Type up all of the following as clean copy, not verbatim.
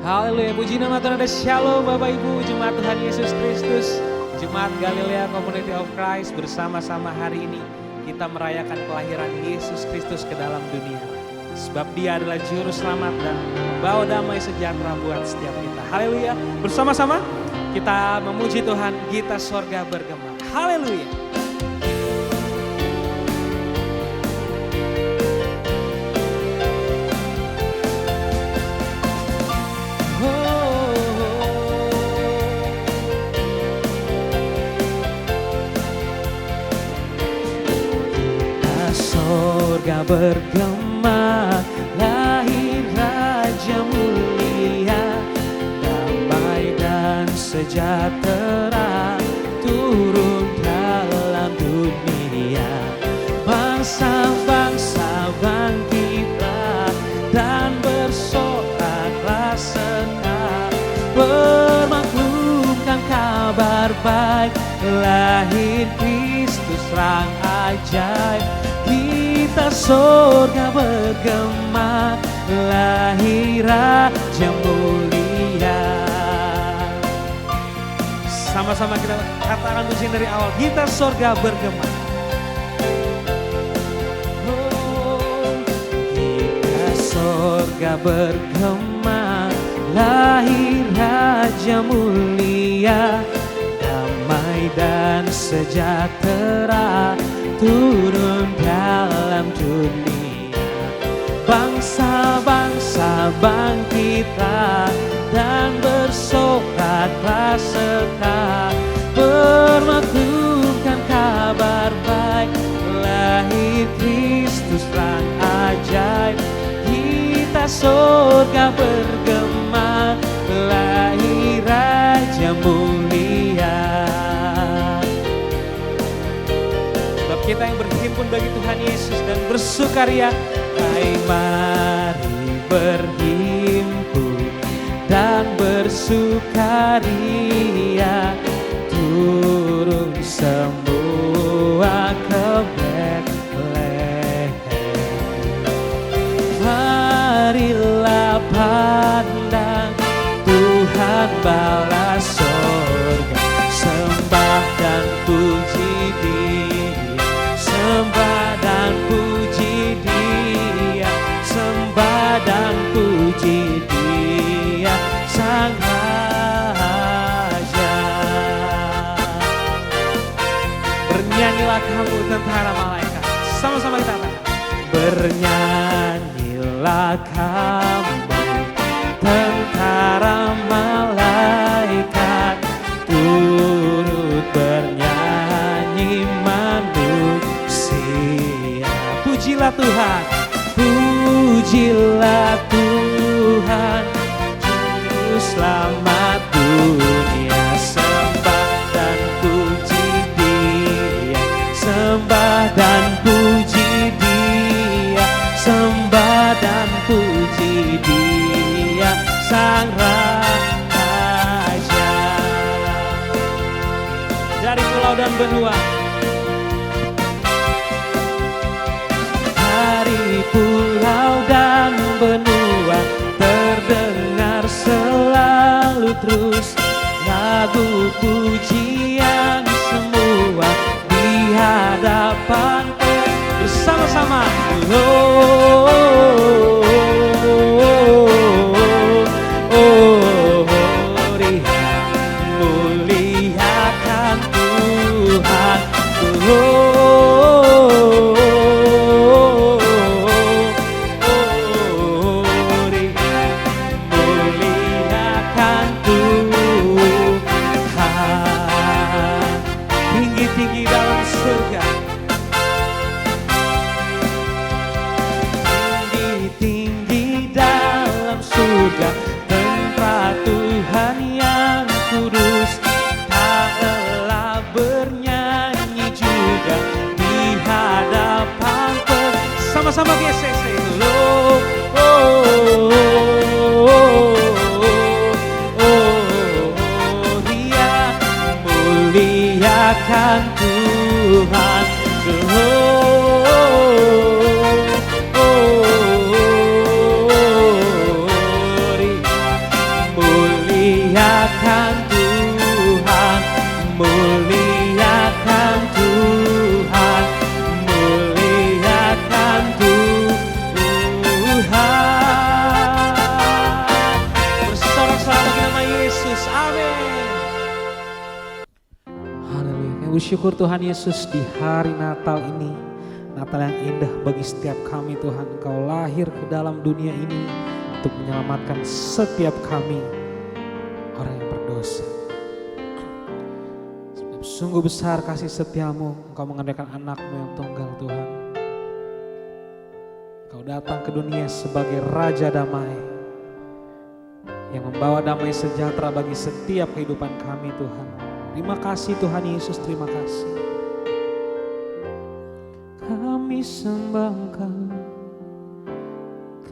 Haleluya, puji nama Tuhan. Ada shalom Bapak Ibu, Jemaat Tuhan Yesus Kristus, Jemaat Galilea Community of Christ. Bersama-sama hari ini kita merayakan kelahiran Yesus Kristus ke dalam dunia. Sebab Dia adalah Juru Selamat dan membawa damai sejahtera buat setiap kita. Haleluya, bersama-sama kita memuji Tuhan, Gita Sorga bergema. Haleluya. Sorga bergema, lahir Raja mulia, damai dan sejahtera turun dalam dunia. Bangsa-bangsa bangkitlah dan bersoraklah serta bermaklumkan kabar baik, lahir Kristus rang ajaib. Kita sorga bergema, lahir Raja mulia. Sama-sama kita katakan pujian dari awal. Kita sorga bergema. Oh, kita sorga bergema, lahir Raja mulia, damai dan sejahtera turun dalam dunia. Bangsa-bangsa bangkitlah dan bersoraklah serta bermaklumkan kabar baik, lahir Kristus rang ajaib. Kita sorga bergema, lahir Raja mulia. Kita yang berhimpun bagi Tuhan Yesus dan bersukaria, hai mari berhimpun dan bersukaria, turun semua ke Betlehem. Marilah pandang Tuhan bala sorga, sembah dan puji Dia, sembah dan puji Dia, sembah dan puji Dia, Sang Raja. Bernyanyilah kamu tentara malaikat, sama-sama kita katakan. Bernyanyilah kamu tentara pujilah Tuhan, Juru Selamat dunia. Sembah dan puji Dia, sembah dan puji Dia, sembah dan puji Dia, Sang Raja. Dari pulau dan benua, dari pulau dan benua terdengar selalu terus lagu pujian semua di hadapan bersama-sama. Muliakan Tuhan. Muliakan Tuhan. Tinggi-tinggi dalam surga, tinggi-tinggi dalam surga, tempat Tuhan yang kudus. Tak lelah bernyanyi juga di hadapan sama-sama GCC dulu. Dia muliakan Tuhan. Muliakan Tuhan, muliakan Tuhan, muliakan Tuhan. Bersorak-sorak bagi nama Yesus, amin. Haleluya. Kami bersyukur Tuhan Yesus di hari Natal ini, Natal yang indah bagi setiap kami Tuhan. Engkau lahir ke dalam dunia ini untuk menyelamatkan setiap kami, orang yang berdosa. Sebab sungguh besar kasih setiamu, Engkau mengadakan anakmu yang tunggal Tuhan. Engkau datang ke dunia sebagai Raja Damai, yang membawa damai sejahtera bagi setiap kehidupan kami Tuhan. Terima kasih Tuhan Yesus, terima kasih. Kami sembah Engkau,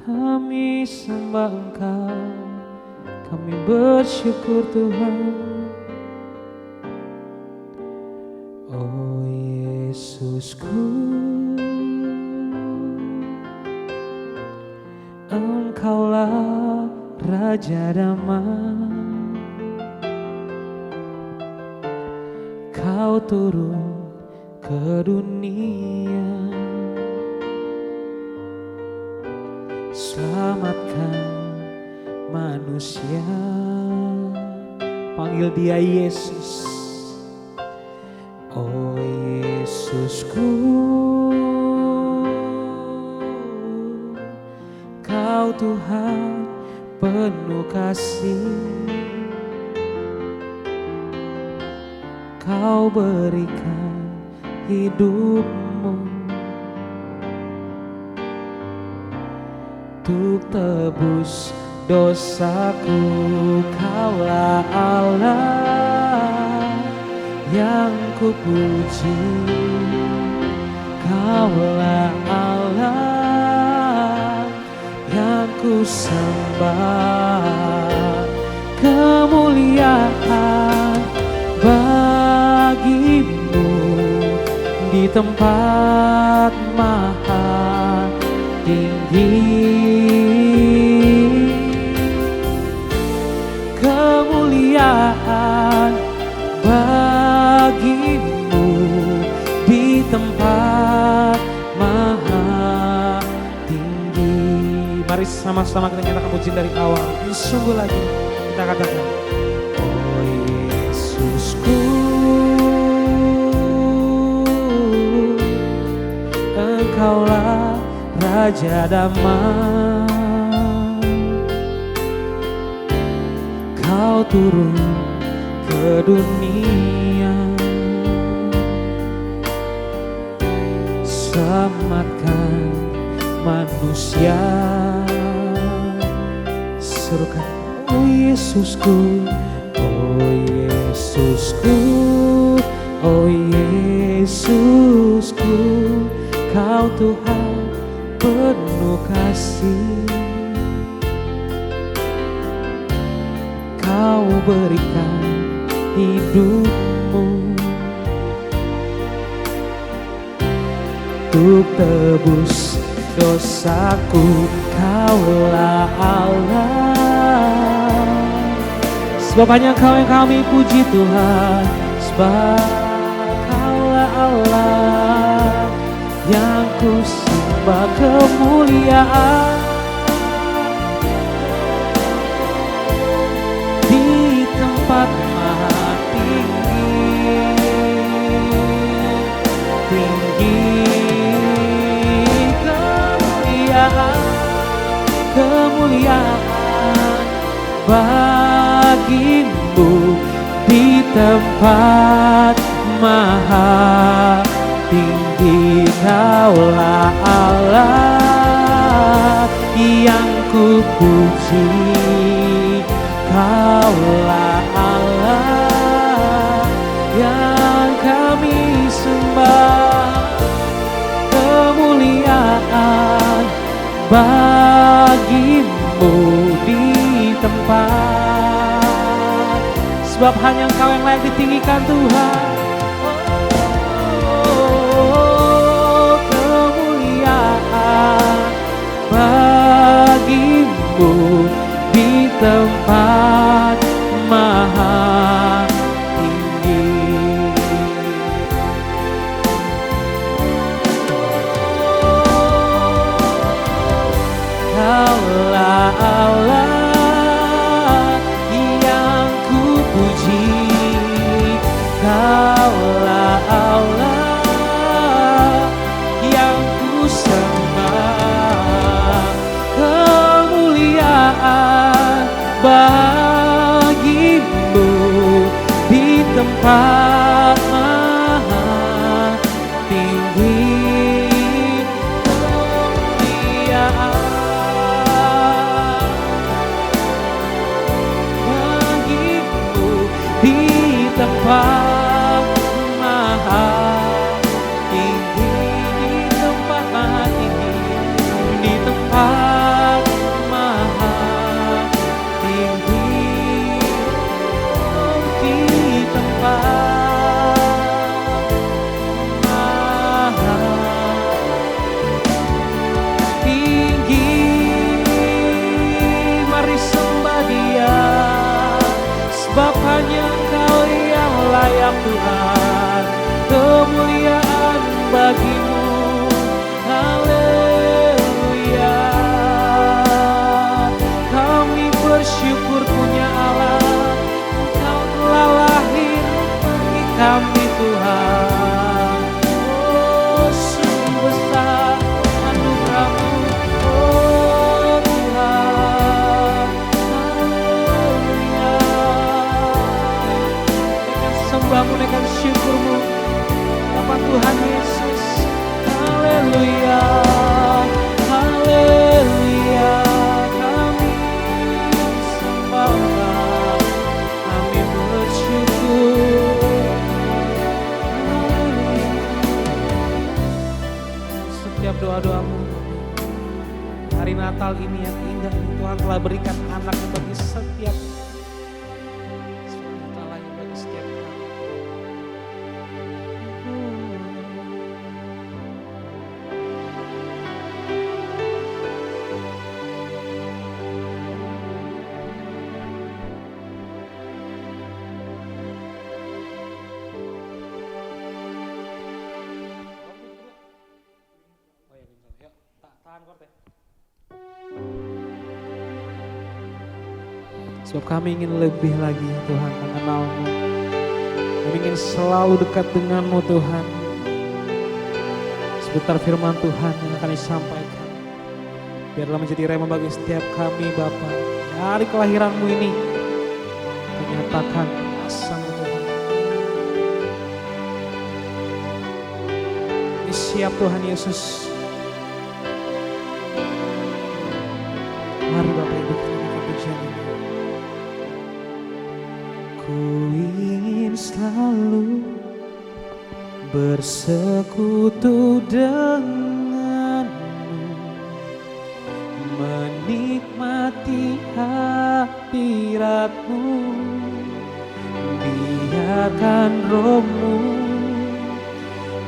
kami sembah Engkau, kami bersyukur Tuhan. Oh Yesusku, Engkaulah Raja Damai. Kau turun ke dunia, selamatkan manusia. Panggil dia Yesus. Oh Yesusku, Kau Tuhan penuh kasih. Kau berikan hidupmu untuk tebus dosaku. Kaulah Allah yang kupuji, Kaulah Allah yang ku sembah. Kemuliaan bagimu di tempat maha tinggi. Kemuliaan bagimu di tempat maha tinggi. Mari sama-sama kita nyatakan pujian dari awal. Sungguh lagi kita katakan, oh Yesusku, Engkaulah Raja Damai. Kau turun ke dunia, selamatkan manusia. serukan, oh Yesusku, oh Yesusku, oh Yesusku, Kau Tuhan penuh kasih. Kau berikan hidupmu untuk tebus dosaku. Kaulah Allah, sebab hanya Kau yang kami puji Tuhan. Sebab Kaulah Allah yang ku sembah kemuliaan di tempat maha tinggi, tinggi kemuliaan bagimu di tempat maha tinggi. Kaulah Allah yang ku puji, Kaulah Allah yang kami sembah, kemuliaan bagimu di tempat, sebab hanya Engkau yang layak ditinggikan Tuhan. Oh, kemuliaan bagimu di tempat maha tinggi. Kaulah Allah yang ku puji, Kaulah Allah yang ku sembah, kemuliaan bagimu di tempat maha tinggi. Tempat maha tinggi, di tempat maha tinggi, di tempat maha tinggi, di tempat maha tinggi. Mari sembah Dia, sebab hanya Engkau yang layak Tuhan, kemuliaan bagimu. Haleluya, kami bersyukur punya Allah, Engkau telah lahir bagi kami Tuhan. Oh, sungguh besar anugerah-Mu, oh Tuhan. Haleluya, sembah-Mu dengan syukur-Mu Bapa Tuhan Yesus. Haleluya, haleluya, kami sembah, kami bersyukur. Haleluya. Setiap doa-doa-Mu hari Natal ini yang indah, Tuhan telah berikan anak bagi setiap sebab kami ingin lebih lagi Tuhan mengenal-Mu. Kami ingin selalu dekat dengan-Mu Tuhan. Sebentar firman Tuhan yang akan disampaikan, biarlah menjadi rema bagi setiap kami Bapa. Dari kelahiran-Mu ini menyatakan kuasa-Mu Tuhan. Kami siap Tuhan Yesus. Mari Bapak Ibu, kita pujian. bersekutu denganmu, menikmati hadiratmu, biarkan rohmu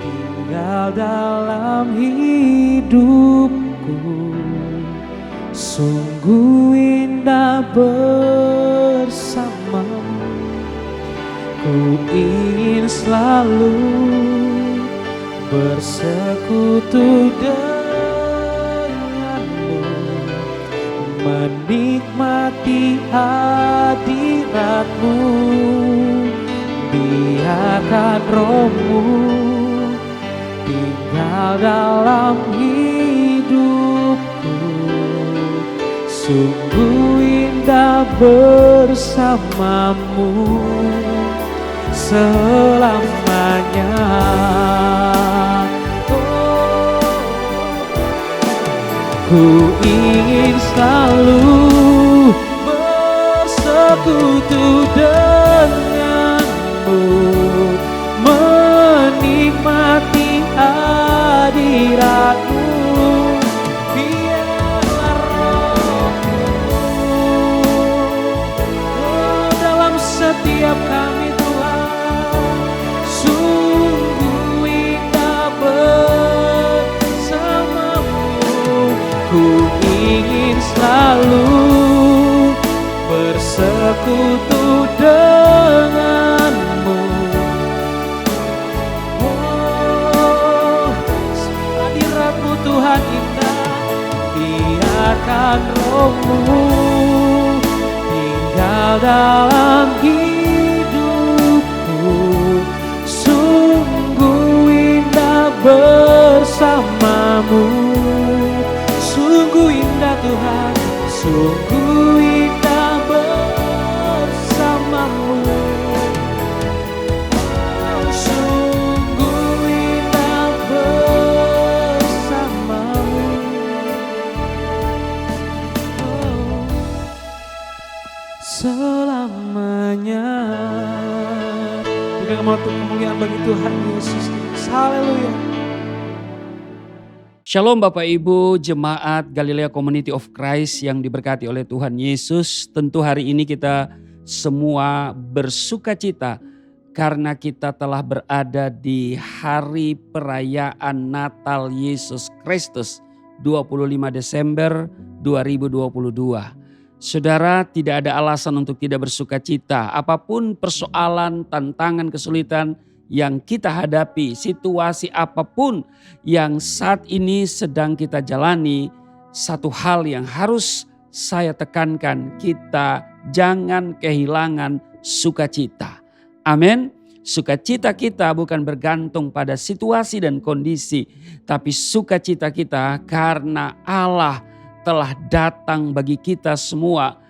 tinggal dalam hidupku. Sungguh indah bersamamu, ku ingin selalu bersekutu denganmu, menikmati hadiratmu, biarkan rohmu tinggal dalam hidupku. Sungguh indah bersamamu selamanya. Ku ingin selalu bersekutu denganmu, menikmati hadiratmu, biarlah rohmu dalam setiap kami Tuhan. Sungguh indah bersamamu, ku ingin selalu bersekutu denganmu. Hadiratmu Tuhan indah, biarkan rohmu tinggal dalam hidupku. Sungguh indah bersamamu, sungguh indah Tuhan, sungguh indah bersamamu, sungguh indah bersamamu. Selamanya. Berikan kemuliaan bagi Tuhan Yesus. Haleluya. Shalom Bapak Ibu Jemaat Galilea Community of Christ yang diberkati oleh Tuhan Yesus. Tentu hari ini kita semua bersukacita karena kita telah berada di hari perayaan Natal Yesus Kristus 25 Desember 2022. Saudara, tidak ada alasan untuk tidak bersukacita. Apapun persoalan, tantangan, kesulitan yang kita hadapi, situasi apapun yang saat ini sedang kita jalani, satu hal yang harus saya tekankan, kita jangan kehilangan sukacita. Amin. Sukacita kita bukan bergantung pada situasi dan kondisi, tapi sukacita kita karena Allah telah datang bagi kita semua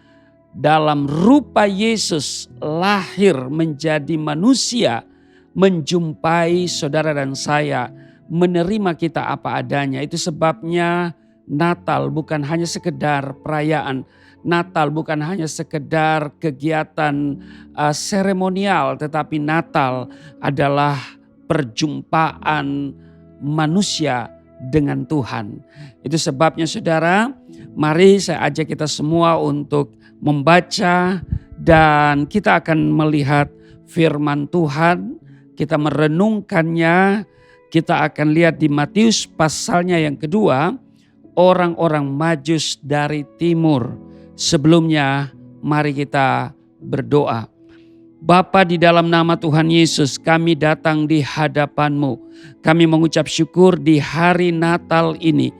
dalam rupa Yesus, lahir menjadi manusia, menjumpai saudara dan saya, menerima kita apa adanya. Itu sebabnya Natal bukan hanya sekedar perayaan. Natal bukan hanya sekedar kegiatan seremonial, tetapi Natal adalah perjumpaan manusia dengan Tuhan. Itu sebabnya saudara, mari saya ajak kita semua untuk membaca dan kita akan melihat firman Tuhan. Kita merenungkannya, kita akan lihat di Matius pasalnya yang kedua, orang-orang Majus dari timur. Sebelumnya mari kita berdoa. Bapa, di dalam nama Tuhan Yesus kami datang di hadapan-Mu. Kami mengucap syukur di hari Natal ini.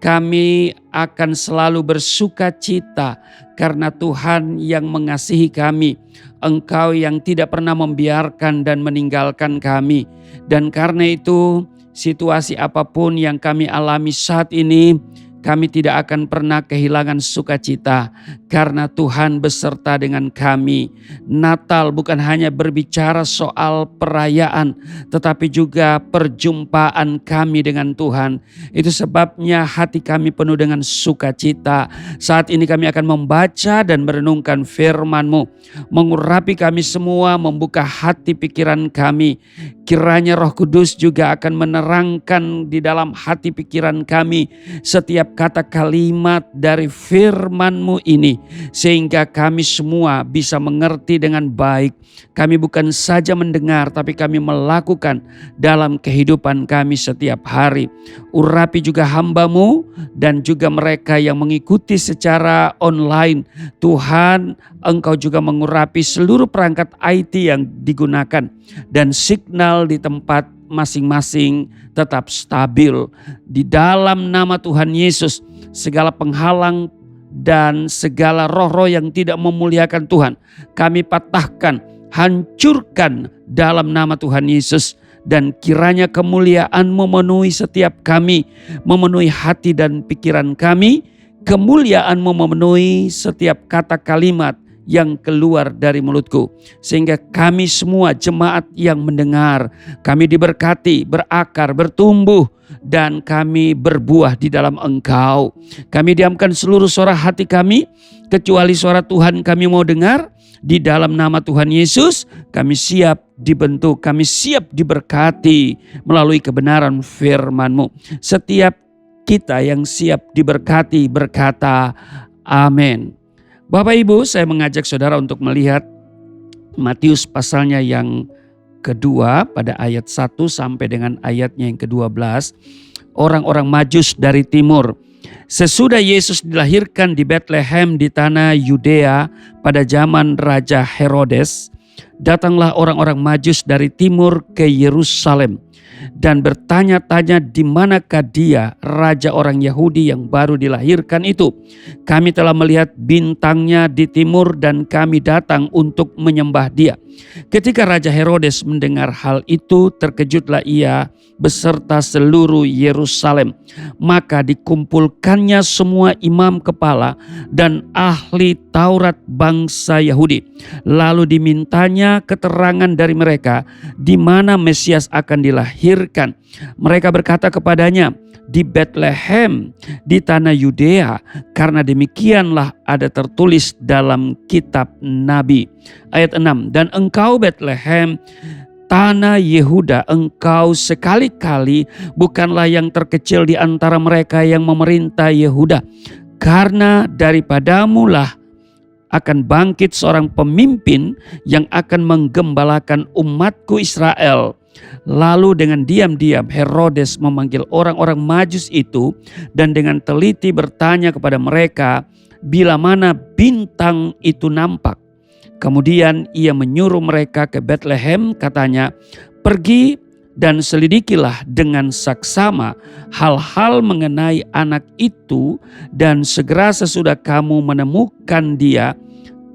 Kami akan selalu bersukacita karena Tuhan yang mengasihi kami. Engkau yang tidak pernah membiarkan dan meninggalkan kami. Dan karena itu situasi apapun yang kami alami saat ini, kami tidak akan pernah kehilangan sukacita karena Tuhan beserta dengan kami. Natal bukan hanya berbicara soal perayaan, tetapi juga perjumpaan kami dengan Tuhan. Itu sebabnya hati kami penuh dengan sukacita. Saat ini kami akan membaca dan merenungkan firman-Mu, mengurapi kami semua, membuka hati pikiran kami. Kiranya Roh Kudus juga akan menerangkan di dalam hati pikiran kami setiap kata kalimat dari firman-Mu ini, sehingga kami semua bisa mengerti dengan baik. Kami bukan saja mendengar, tapi kami melakukan dalam kehidupan kami setiap hari. Urapi juga hamba-Mu dan juga mereka yang mengikuti secara online. Tuhan, Engkau juga mengurapi seluruh perangkat IT yang digunakan dan signal di tempat masing-masing tetap stabil. Di dalam nama Tuhan Yesus, segala penghalang dan segala roh-roh yang tidak memuliakan Tuhan, kami patahkan, hancurkan dalam nama Tuhan Yesus. Dan kiranya kemuliaan memenuhi setiap kami, memenuhi hati dan pikiran kami. Kemuliaan-Mu memenuhi setiap kata kalimat yang keluar dari mulutku. Sehingga kami semua jemaat yang mendengar, kami diberkati, berakar, bertumbuh, dan kami berbuah di dalam Engkau. Kami diamkan seluruh suara hati kami, kecuali suara Tuhan kami mau dengar. Di dalam nama Tuhan Yesus, kami siap dibentuk, kami siap diberkati melalui kebenaran firman-Mu. Setiap kita yang siap diberkati berkata, amin. Bapak Ibu, saya mengajak saudara untuk melihat Matius pasalnya yang kedua pada ayat 1 sampai dengan ayatnya yang ke-12. Orang-orang Majus dari timur. Sesudah Yesus dilahirkan di Betlehem di tanah Yudea pada zaman Raja Herodes, datanglah orang-orang Majus dari timur ke Yerusalem dan bertanya-tanya di manakah dia, raja orang Yahudi yang baru dilahirkan itu. Kami telah melihat bintangnya di timur dan kami datang untuk menyembah dia. Ketika Raja Herodes mendengar hal itu, terkejutlah ia beserta seluruh Yerusalem. Maka dikumpulkannya semua imam kepala dan ahli Taurat bangsa Yahudi. Lalu dimintanya keterangan dari mereka di mana Mesias akan dilahirkan. Mereka berkata kepadanya, di Betlehem di tanah Yudea, karena demikianlah ada tertulis dalam kitab Nabi. Ayat 6, dan engkau Betlehem tanah Yehuda, engkau sekali-kali bukanlah yang terkecil di antara mereka yang memerintah Yehuda, karena daripadamu lah akan bangkit seorang pemimpin yang akan menggembalakan umatku Israel. Lalu dengan diam-diam Herodes memanggil orang-orang Majus itu dan dengan teliti bertanya kepada mereka bila mana bintang itu nampak. Kemudian ia menyuruh mereka ke Betlehem, katanya, pergi dan selidikilah dengan saksama hal-hal mengenai anak itu, dan segera sesudah kamu menemukan dia,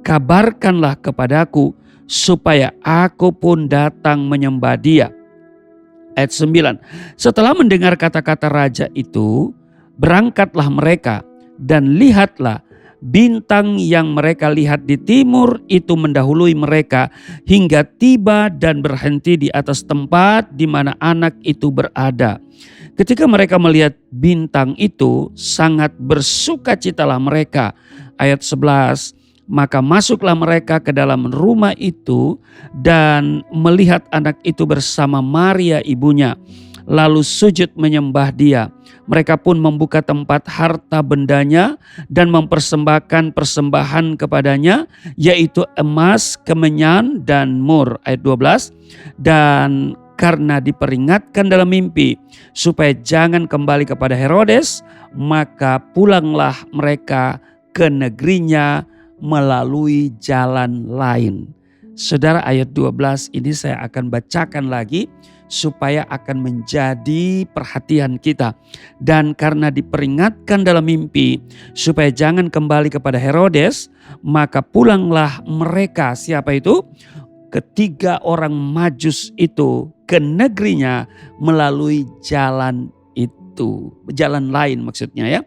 kabarkanlah kepadaku supaya aku pun datang menyembah dia. Ayat 9, setelah mendengar kata-kata raja itu, berangkatlah mereka dan lihatlah bintang yang mereka lihat di timur itu mendahului mereka hingga tiba dan berhenti di atas tempat di mana anak itu berada. Ketika mereka melihat bintang itu, sangat bersukacitalah mereka. Ayat 11, maka masuklah mereka ke dalam rumah itu dan melihat anak itu bersama Maria ibunya, lalu sujud menyembah dia. Mereka pun membuka tempat harta bendanya dan mempersembahkan persembahan kepadanya, yaitu emas, kemenyan, dan mur. Ayat 12, dan karena diperingatkan dalam mimpi supaya jangan kembali kepada Herodes, maka pulanglah mereka ke negerinya melalui jalan lain. Saudara, ayat 12 ini saya akan bacakan lagi supaya akan menjadi perhatian kita. Dan karena diperingatkan dalam mimpi supaya jangan kembali kepada Herodes, maka pulanglah mereka, siapa itu? Ketiga orang Majus itu ke negerinya melalui jalan itu. Jalan lain maksudnya ya.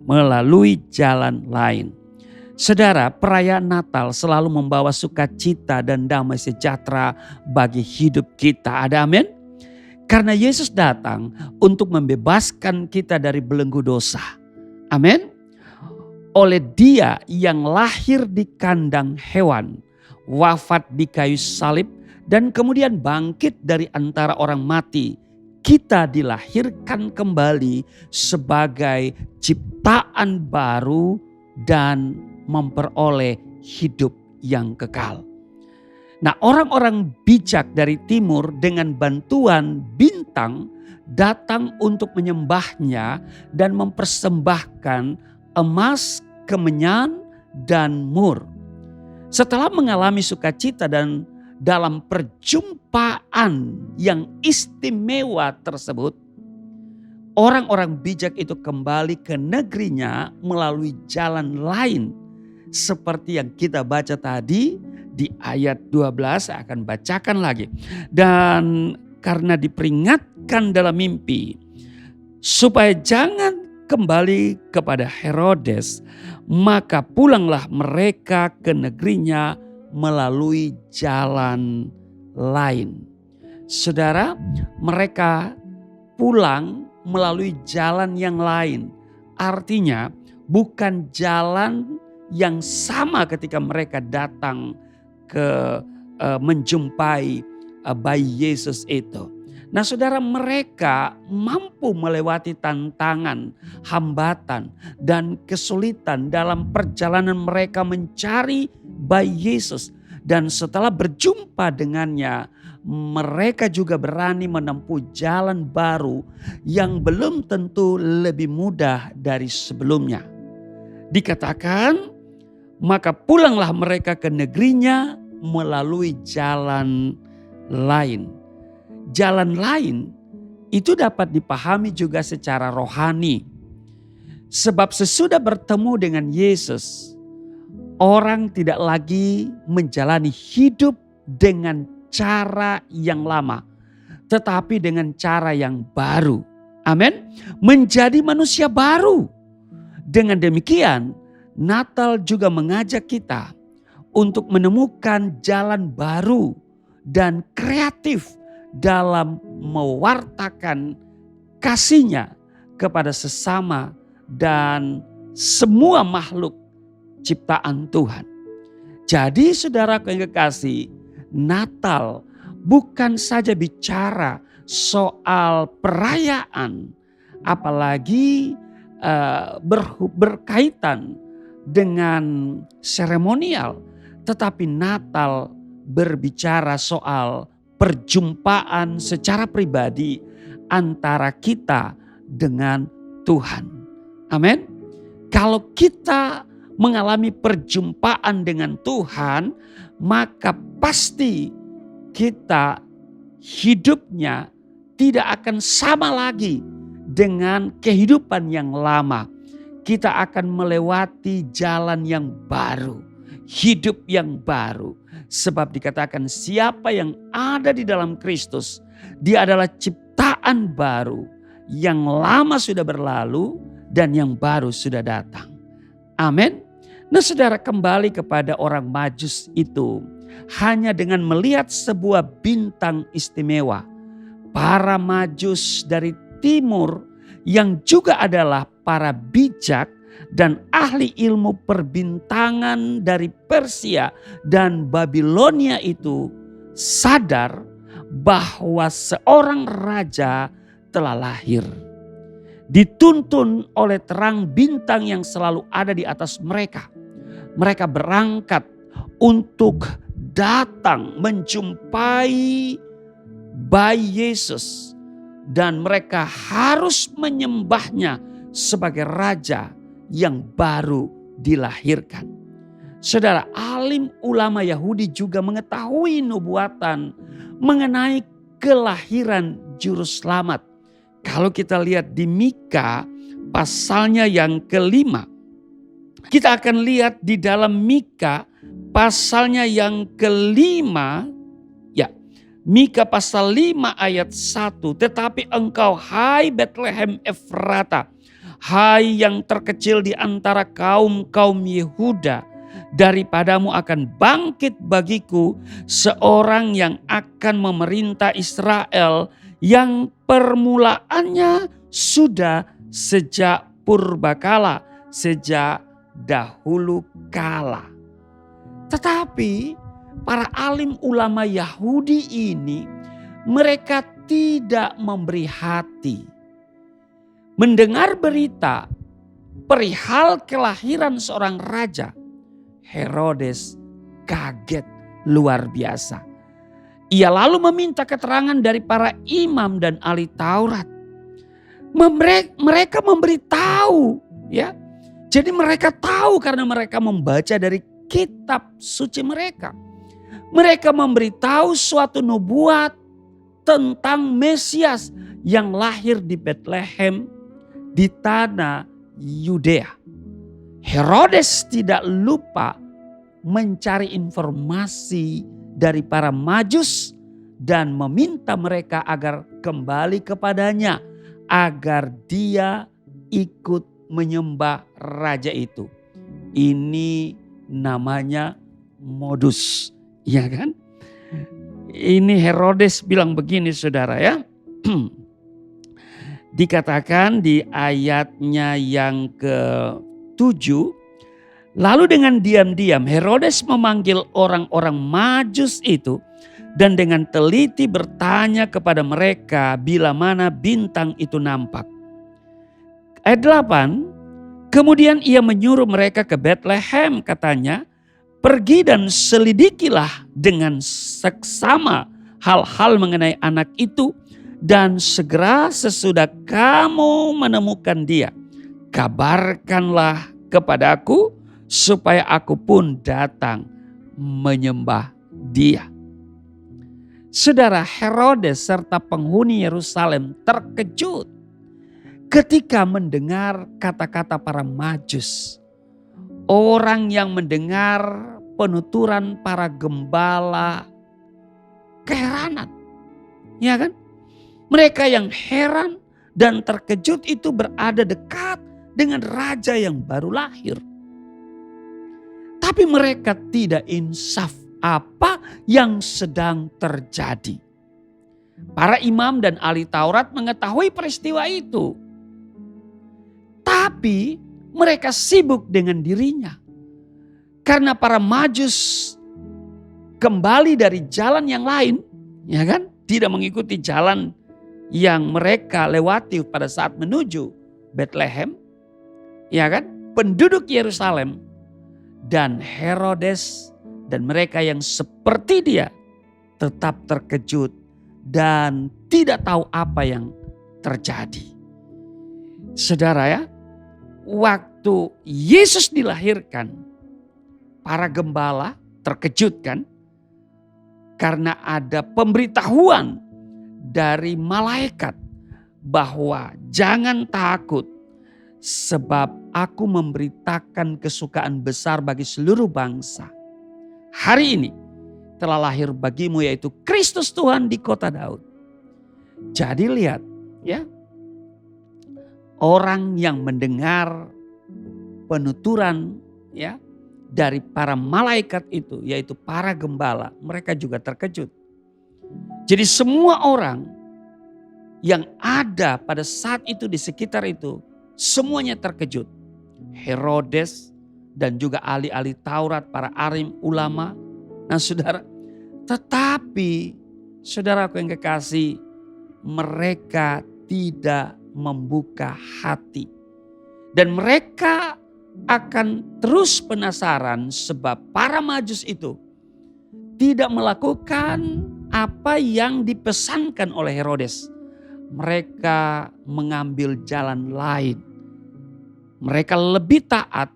melalui jalan lain. Saudara, perayaan Natal selalu membawa sukacita dan damai sejahtera bagi hidup kita. Ada amin? Karena Yesus datang untuk membebaskan kita dari belenggu dosa. Amin? Oleh Dia yang lahir di kandang hewan, wafat di kayu salib, dan kemudian bangkit dari antara orang mati, kita dilahirkan kembali sebagai ciptaan baru dan memperoleh hidup yang kekal. Nah, orang-orang bijak dari timur dengan bantuan bintang datang untuk menyembahnya dan mempersembahkan emas, kemenyan, dan mur. Setelah mengalami sukacita dan dalam perjumpaan yang istimewa tersebut, orang-orang bijak itu kembali ke negerinya melalui jalan lain. Seperti yang kita baca tadi di ayat 12, saya akan bacakan lagi. Dan karena diperingatkan dalam mimpi, supaya jangan kembali kepada Herodes, maka pulanglah mereka ke negerinya melalui jalan lain. Saudara, mereka pulang melalui jalan yang lain. Artinya bukan jalan yang sama ketika mereka datang ke menjumpai bayi Yesus itu. Nah, saudara, mereka mampu melewati tantangan, hambatan, dan kesulitan dalam perjalanan mereka mencari bayi Yesus. Dan setelah berjumpa dengannya, mereka juga berani menempuh jalan baru yang belum tentu lebih mudah dari sebelumnya. Dikatakan, maka pulanglah mereka ke negerinya melalui jalan lain. Jalan lain itu dapat dipahami juga secara rohani. Sebab sesudah bertemu dengan Yesus, orang tidak lagi menjalani hidup dengan cara yang lama, tetapi dengan cara yang baru. Amin. Menjadi manusia baru. Dengan demikian, Natal juga mengajak kita untuk menemukan jalan baru dan kreatif dalam mewartakan kasih-Nya kepada sesama dan semua makhluk ciptaan Tuhan. Jadi saudaraku yang kekasih, Natal bukan saja bicara soal perayaan, apalagi berkaitan dengan seremonial, tetapi Natal berbicara soal perjumpaan secara pribadi antara kita dengan Tuhan. Amin. Kalau kita mengalami perjumpaan dengan Tuhan, maka pasti kita hidupnya tidak akan sama lagi dengan kehidupan yang lama. Kita akan melewati jalan yang baru, hidup yang baru. Sebab dikatakan siapa yang ada di dalam Kristus, dia adalah ciptaan baru. Yang lama sudah berlalu dan yang baru sudah datang. Amin. Nah, saudara, kembali kepada orang Majus itu. Hanya dengan melihat sebuah bintang istimewa, para Majus dari timur yang juga adalah para bijak dan ahli ilmu perbintangan dari Persia dan Babilonia itu sadar bahwa seorang raja telah lahir. Dituntun oleh terang bintang yang selalu ada di atas mereka. Mereka berangkat untuk datang menjumpai bayi Yesus. Dan mereka harus menyembahnya sebagai raja yang baru dilahirkan. Saudara, alim ulama Yahudi juga mengetahui nubuatan mengenai kelahiran juru selamat. Kalau kita lihat di Mika pasalnya yang ke-5. Kita akan lihat di dalam Mika pasalnya yang ke-5. Ya, Mika pasal 5 ayat 1. Tetapi engkau hai Betlehem Efrata, hai yang terkecil di antara kaum-kaum Yehuda, daripadamu akan bangkit bagiku seorang yang akan memerintah Israel yang permulaannya sudah sejak purbakala, sejak dahulu kala. Tetapi para alim ulama Yahudi ini, mereka tidak memberi hati. Mendengar berita perihal kelahiran seorang raja, Herodes kaget luar biasa. Ia lalu meminta keterangan dari para imam dan ahli Taurat. Mereka memberitahu, ya. Jadi mereka tahu karena mereka membaca dari kitab suci mereka. Mereka memberitahu suatu nubuat tentang Mesias yang lahir di Bethlehem di tanah Yudea. Herodes tidak lupa mencari informasi dari para Majus dan meminta mereka agar kembali kepadanya agar dia ikut menyembah raja itu. Ini namanya modus, ya kan? Ini Herodes bilang begini saudara ya. Dikatakan di ayatnya yang ke-7. Lalu dengan diam-diam Herodes memanggil orang-orang Majus itu dan dengan teliti bertanya kepada mereka bila mana bintang itu nampak. Ayat 8, kemudian ia menyuruh mereka ke Bethlehem katanya, pergi dan selidikilah dengan seksama hal-hal mengenai anak itu dan segera sesudah kamu menemukan dia, kabarkanlah kepadaku supaya aku pun datang menyembah dia. Saudara, Herodes serta penghuni Yerusalem terkejut ketika mendengar kata-kata para Majus. Orang yang mendengar penuturan para gembala keheranan. Ya kan? Mereka yang heran dan terkejut itu berada dekat dengan raja yang baru lahir. Tapi mereka tidak insaf apa yang sedang terjadi. Para imam dan ahli Taurat mengetahui peristiwa itu. Tapi mereka sibuk dengan dirinya. Karena para Majus kembali dari jalan yang lain, ya kan? Tidak mengikuti jalan yang mereka lewati pada saat menuju Bethlehem, ya kan? Penduduk Yerusalem dan Herodes dan mereka yang seperti dia tetap terkejut dan tidak tahu apa yang terjadi. Saudara ya, waktu Yesus dilahirkan, para gembala terkejut kan? Karena ada pemberitahuan dari malaikat bahwa jangan takut sebab aku memberitakan kesukaan besar bagi seluruh bangsa. Hari ini telah lahir bagimu yaitu Kristus Tuhan di kota Daud. Jadi lihat ya, orang yang mendengar penuturan ya dari para malaikat itu yaitu para gembala, mereka juga terkejut. Jadi semua orang yang ada pada saat itu di sekitar itu semuanya terkejut. Herodes dan juga ahli-ahli Taurat, para alim ulama. Nah saudara, tetapi saudaraku yang kekasih, mereka tidak membuka hati. Dan mereka akan terus penasaran sebab para Majus itu tidak melakukan apa yang dipesankan oleh Herodes. Mereka mengambil jalan lain. Mereka lebih taat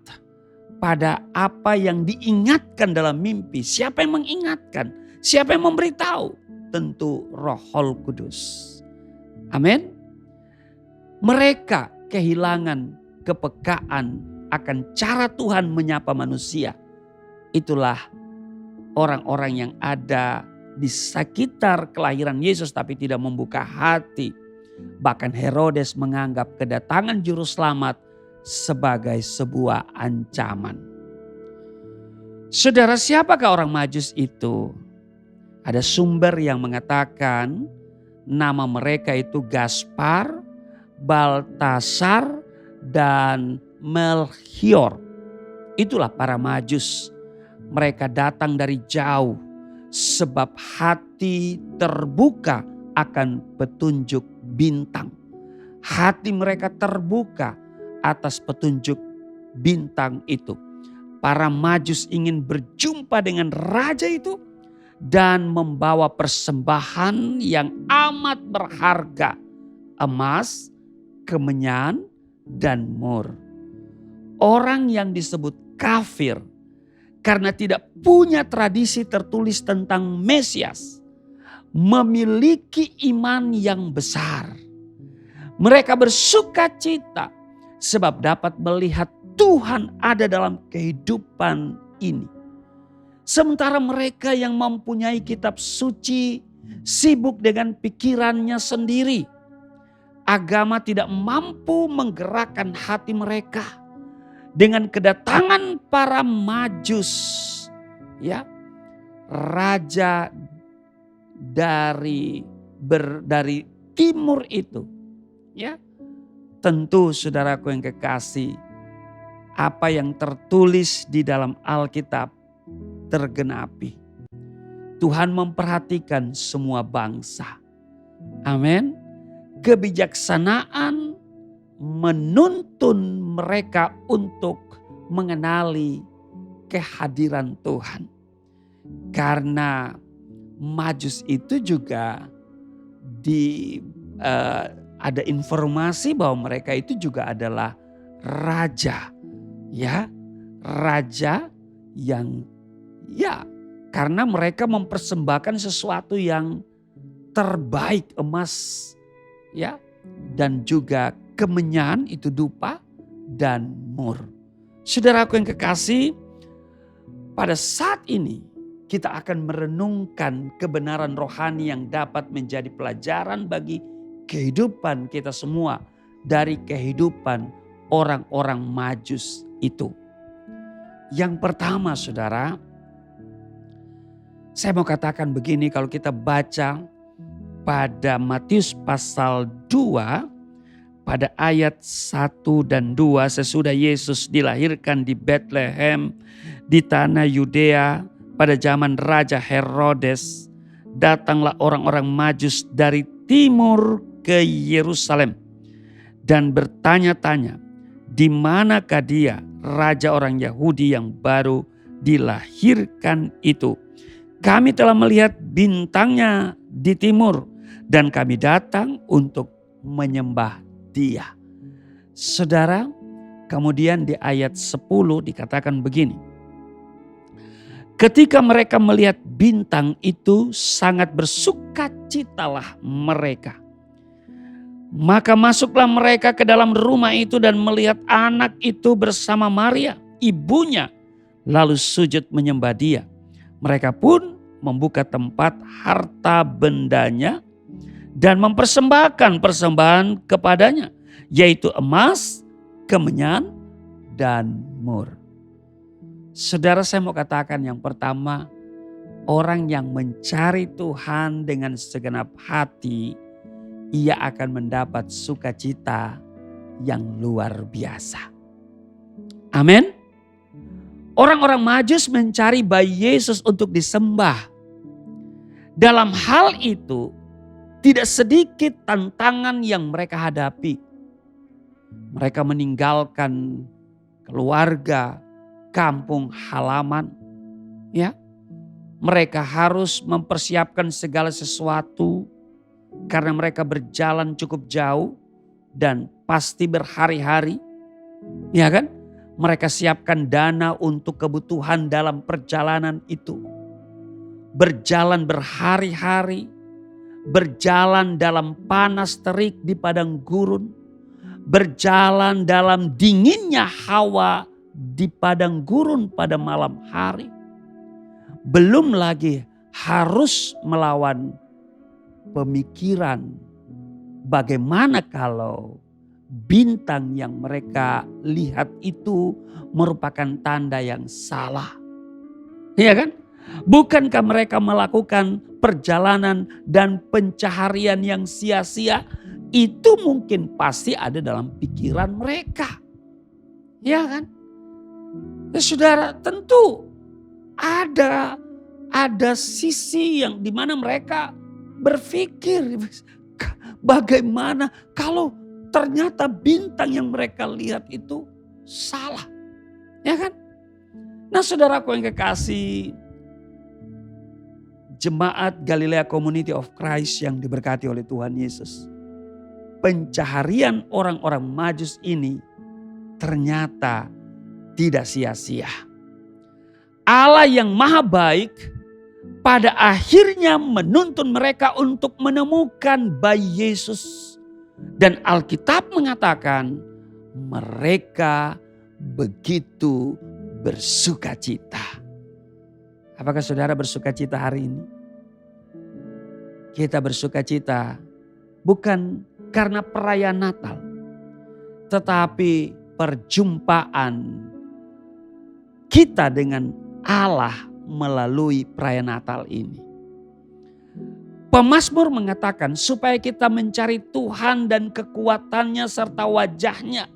pada apa yang diingatkan dalam mimpi. Siapa yang mengingatkan? Siapa yang memberitahu? Tentu Roh Kudus. Amin. Mereka kehilangan kepekaan akan cara Tuhan menyapa manusia. Itulah orang-orang yang ada di sekitar kelahiran Yesus tapi tidak membuka hati. Bahkan Herodes menganggap kedatangan juru selamat sebagai sebuah ancaman. Saudara, siapakah orang Majus itu? Ada sumber yang mengatakan nama mereka itu Gaspar, Baltasar, dan Melchior. Itulah para Majus. Mereka datang dari jauh sebab hati terbuka akan petunjuk bintang. Hati mereka terbuka atas petunjuk bintang itu. Para Majus ingin berjumpa dengan raja itu dan membawa persembahan yang amat berharga, emas, kemenyan, dan mur. Orang yang disebut kafir karena tidak punya tradisi tertulis tentang Mesias, memiliki iman yang besar. Mereka bersuka cita sebab dapat melihat Tuhan ada dalam kehidupan ini. Sementara mereka yang mempunyai kitab suci sibuk dengan pikirannya sendiri. Agama tidak mampu menggerakkan hati mereka. Dengan kedatangan para Majus, ya, raja dari timur itu, ya, tentu saudaraku yang kekasih, apa yang tertulis di dalam Alkitab tergenapi. Tuhan memperhatikan semua bangsa. Amin. Kebijaksanaan menuntun mereka untuk mengenali kehadiran Tuhan. Karena Majus itu juga ada informasi bahwa mereka itu juga adalah raja. Ya, raja yang karena mereka mempersembahkan sesuatu yang terbaik, emas, ya, dan juga kemenyan itu dupa dan mur. Saudaraku yang kekasih, pada saat ini kita akan merenungkan kebenaran rohani yang dapat menjadi pelajaran bagi kehidupan kita semua dari kehidupan orang-orang Majus itu. Yang pertama, saudara, saya mau katakan begini, kalau kita baca pada Matius pasal 2 pada ayat 1 dan 2, sesudah Yesus dilahirkan di Bethlehem di tanah Yudea pada zaman Raja Herodes, datanglah orang-orang Majus dari timur ke Yerusalem dan bertanya-tanya, di manakah dia, raja orang Yahudi yang baru dilahirkan itu? Kami telah melihat bintangnya di timur dan kami datang untuk menyembah dia. Saudara, kemudian di ayat 10 dikatakan begini. Ketika mereka melihat bintang itu, sangat bersukacitalah mereka. Maka masuklah mereka ke dalam rumah itu dan melihat anak itu bersama Maria, ibunya, lalu sujud menyembah dia. Mereka pun membuka tempat harta bendanya dan mempersembahkan persembahan kepadanya, yaitu emas, kemenyan, dan mur. Saudara, saya mau katakan yang pertama, orang yang mencari Tuhan dengan segenap hati, ia akan mendapat sukacita yang luar biasa. Amin. Orang-orang Majus mencari bayi Yesus untuk disembah. Dalam hal itu, tidak sedikit tantangan yang mereka hadapi. Mereka meninggalkan keluarga, kampung halaman, ya. Mereka harus mempersiapkan segala sesuatu karena mereka berjalan cukup jauh dan pasti berhari-hari, ya kan? Mereka siapkan dana untuk kebutuhan dalam perjalanan itu. Berjalan berhari-hari, berjalan dalam panas terik di padang gurun, berjalan dalam dinginnya hawa di padang gurun pada malam hari. Belum lagi harus melawan pemikiran bagaimana kalau bintang yang mereka lihat itu merupakan tanda yang salah? Iya kan? Bukankah mereka melakukan perjalanan dan pencaharian yang sia-sia? Itu mungkin pasti ada dalam pikiran mereka. Ya kan? Ya, saudara, tentu ada sisi yang dimana mereka berpikir, bagaimana kalau ternyata bintang yang mereka lihat itu salah. Ya kan? Nah, saudaraku yang kekasih, jemaat Galilea Community of Christ yang diberkati oleh Tuhan Yesus. Pencaharian orang-orang Majus ini ternyata tidak sia-sia. Allah yang maha baik pada akhirnya menuntun mereka untuk menemukan bayi Yesus. Dan Alkitab mengatakan mereka begitu bersuka cita. Apakah saudara bersuka cita hari ini? Kita bersuka cita bukan karena perayaan Natal, tetapi perjumpaan kita dengan Allah melalui perayaan Natal ini. Pemazmur mengatakan supaya kita mencari Tuhan dan kekuatannya serta wajahnya.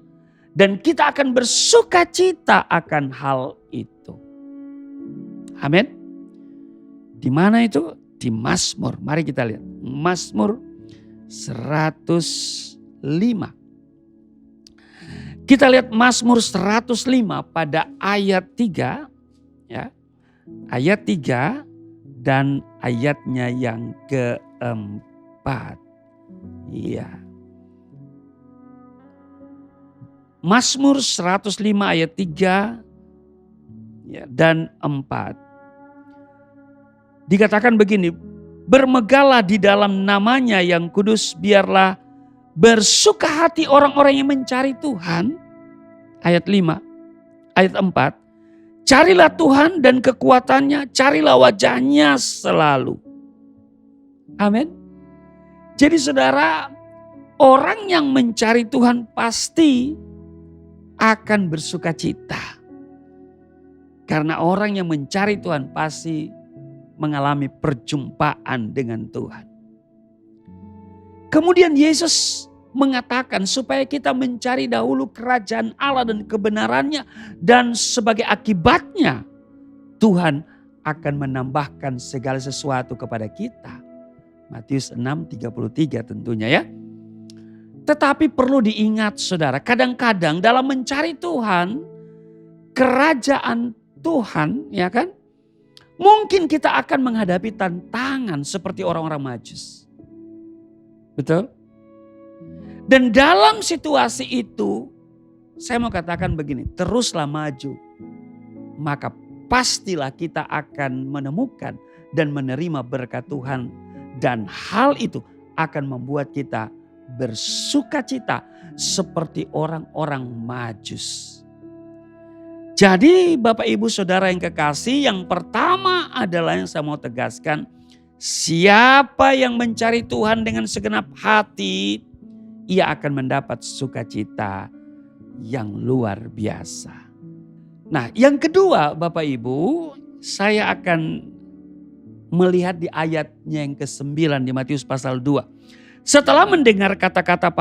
Dan kita akan bersuka cita akan hal itu. Amin. Di mana itu? Di Mazmur. Mari kita lihat. Mazmur 105. Kita lihat Mazmur 105 pada ayat 3. Ya, ayat 3 dan ayatnya yang keempat. Iya. Mazmur 105 ayat 3 ya, dan 4. Dikatakan begini, bermegahlah di dalam namanya yang kudus, biarlah bersuka hati orang-orang yang mencari Tuhan. Ayat 5, ayat 4. Carilah Tuhan dan kekuatannya, carilah wajahnya selalu. Amin. Jadi saudara, orang yang mencari Tuhan pasti akan bersuka cita. Karena orang yang mencari Tuhan pasti mengalami perjumpaan dengan Tuhan. Kemudian Yesus mengatakan supaya kita mencari dahulu kerajaan Allah dan kebenarannya. Dan sebagai akibatnya Tuhan akan menambahkan segala sesuatu kepada kita. Matius 6:33 tentunya ya. Tetapi perlu diingat saudara, kadang-kadang dalam mencari Tuhan, kerajaan Tuhan ya kan. Mungkin kita akan menghadapi tantangan seperti orang-orang Majus. Betul? Dan dalam situasi itu, saya mau katakan begini, teruslah maju. Maka pastilah kita akan menemukan dan menerima berkat Tuhan. Dan hal itu akan membuat kita bersuka cita seperti orang-orang Majus. Jadi Bapak Ibu Saudara yang kekasih, yang pertama adalah yang saya mau tegaskan. Siapa yang mencari Tuhan dengan segenap hati, ia akan mendapat sukacita yang luar biasa. Nah, yang kedua Bapak Ibu, saya akan melihat di ayatnya yang ke-9 di Matius pasal 2. Setelah mendengar kata-kata